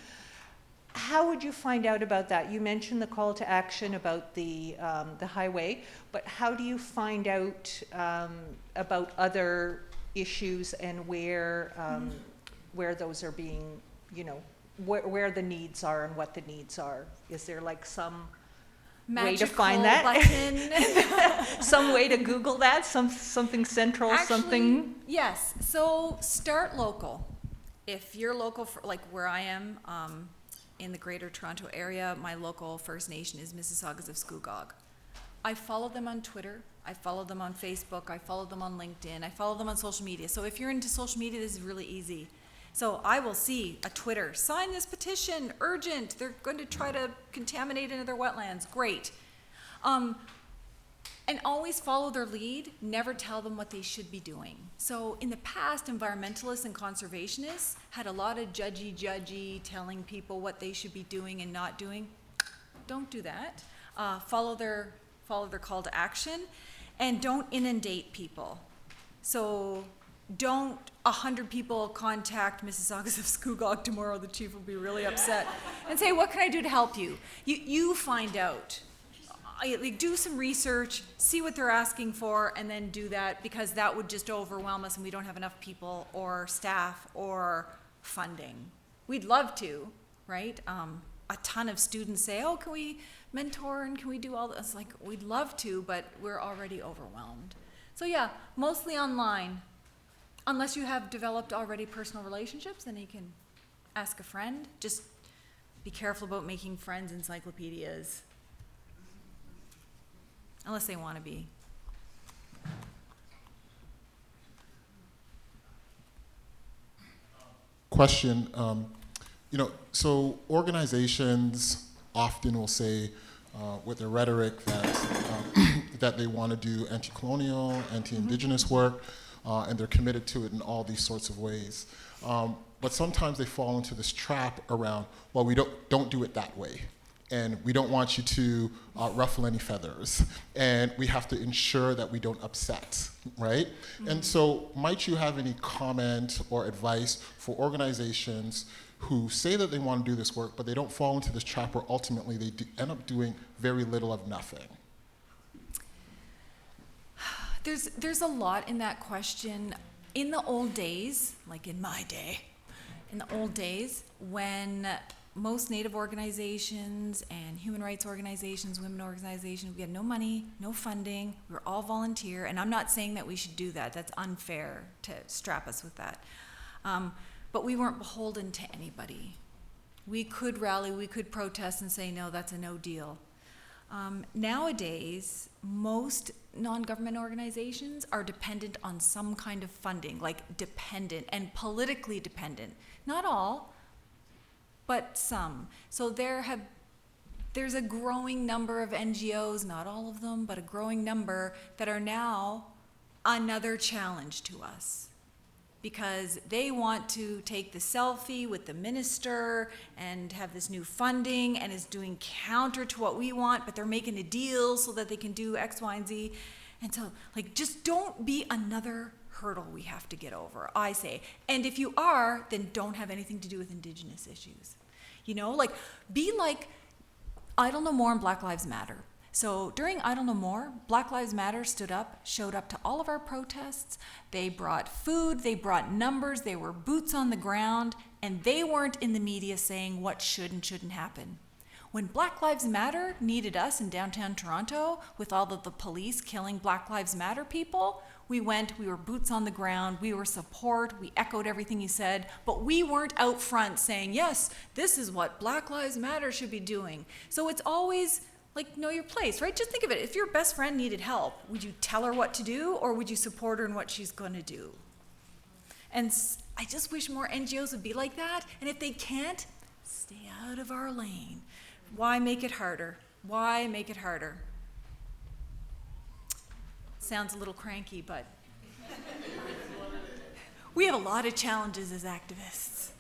How would you find out about that? You mentioned the call to action about the highway, but how do you find out about other issues and where those are being, where the needs are and what the needs are? Is there like some way to find that? Button. Some way to Google that? Something central, something? Yes. So start local. If you're local, for, like where I am, in the Greater Toronto Area, my local First Nation is Mississaugas of Scugog. I follow them on Twitter. I follow them on Facebook. I follow them on LinkedIn. I follow them on social media. So if you're into social media, this is really easy. So I will see a Twitter, sign this petition, urgent. They're going to try to contaminate into their wetlands. Great. And always follow their lead, never tell them what they should be doing. So in the past, environmentalists and conservationists had a lot of judgy, telling people what they should be doing and not doing. Don't do that. Follow their call to action, and don't inundate people. So don't 100 people contact Mississaugas of Scugog tomorrow, the chief will be really upset, and say, what can I do to help you? You find out. Like, do some research, see what they're asking for, and then do that, because that would just overwhelm us and we don't have enough people or staff or funding. We'd love to, right? A ton of students say, oh, can we mentor and can we do all this? Like, we'd love to, but we're already overwhelmed. So yeah, mostly online. Unless you have developed already personal relationships, then you can ask a friend. Just be careful about making friends encyclopedias. Unless they want to be. Question, so organizations often will say with their rhetoric that, that they want to do anti-colonial, anti-Indigenous work, and they're committed to it in all these sorts of ways. But sometimes they fall into this trap around, well, we don't do it that way. And we don't want you to ruffle any feathers. And we have to ensure that we don't upset, right? Mm-hmm. And so might you have any comment or advice for organizations who say that they want to do this work, but they don't fall into this trap where ultimately they end up doing very little of nothing? There's a lot in that question. In the old days, like in my day, in the old days, when most Native organizations and human rights organizations, women organizations, we had no money, no funding, we were all volunteer, and I'm not saying that we should do that. That's unfair to strap us with that. But we weren't beholden to anybody. We could rally, we could protest and say, no, that's a no deal. Nowadays, most non-government organizations are dependent on some kind of funding, like dependent and politically dependent. Not all, but some. So there's a growing number of NGOs, not all of them, but a growing number that are now another challenge to us, because they want to take the selfie with the minister and have this new funding and is doing counter to what we want, but they're making a deal so that they can do X, Y, and Z. And so, like, just don't be another hurdle we have to get over, I say. And if you are, then don't have anything to do with Indigenous issues. You know, like, be like Idle No More and Black Lives Matter. So during Idle No More, Black Lives Matter showed up to all of our protests. They brought food, they brought numbers, they were boots on the ground, and they weren't in the media saying what should and shouldn't happen. When Black Lives Matter needed us in downtown Toronto with all of the police killing Black Lives Matter people, we were boots on the ground, we were support, we echoed everything you said, but we weren't out front saying, yes, this is what Black Lives Matter should be doing. So it's always, like, know your place, right? Just think of it. If your best friend needed help, would you tell her what to do, or would you support her in what she's going to do? And I just wish more NGOs would be like that. And if they can't, stay out of our lane. Why make it harder? Why make it harder? Sounds a little cranky, but we have a lot of challenges as activists.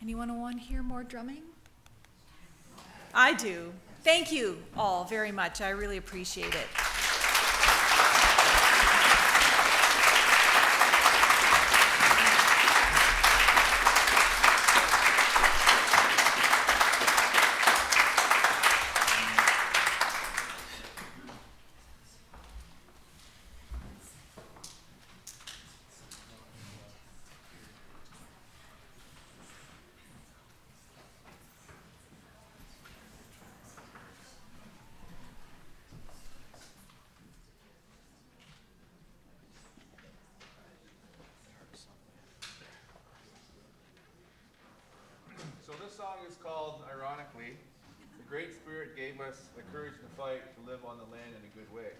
Anyone want to hear more drumming? I do. Thank you all very much. I really appreciate it. So this song is called, ironically, "The Great Spirit Gave Us the Courage to Fight to Live on the Land in a Good Way."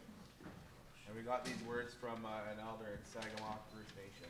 And we got these words from an elder in Sagamore First Nation.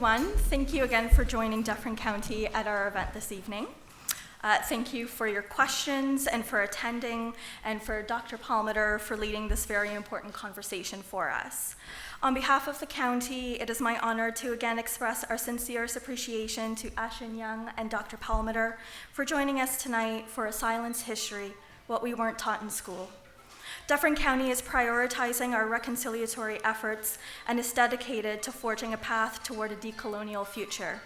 everyone. Thank you again for joining Dufferin County at our event this evening. Thank you for your questions and for attending, and for Dr. Palmater for leading this very important conversation for us. On behalf of the county, it is my honor to again express our sincerest appreciation to Ashin Young and Dr. Palmater for joining us tonight for A Silence History, What We Weren't Taught in School. Dufferin County is prioritizing our reconciliatory efforts and is dedicated to forging a path toward a decolonial future.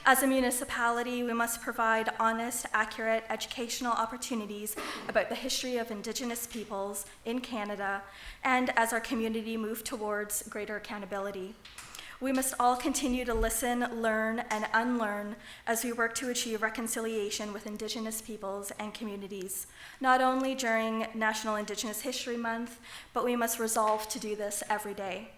As a municipality, we must provide honest, accurate educational opportunities about the history of Indigenous peoples in Canada, and as our community moves towards greater accountability. We must all continue to listen, learn, and unlearn as we work to achieve reconciliation with Indigenous peoples and communities, not only during National Indigenous History Month, but we must resolve to do this every day.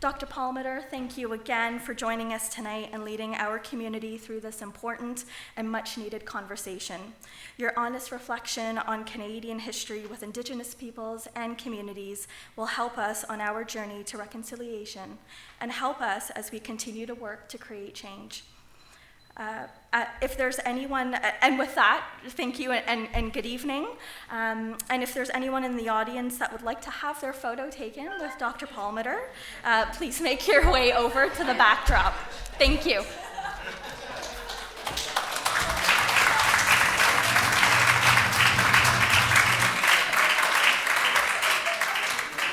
Dr. Palmater, thank you again for joining us tonight and leading our community through this important and much-needed conversation. Your honest reflection on Canadian history with Indigenous peoples and communities will help us on our journey to reconciliation and help us as we continue to work to create change. If there's anyone, and with that, thank you and good evening. And if there's anyone in the audience that would like to have their photo taken with Dr. Palmater, please make your way over to the backdrop. Thank you.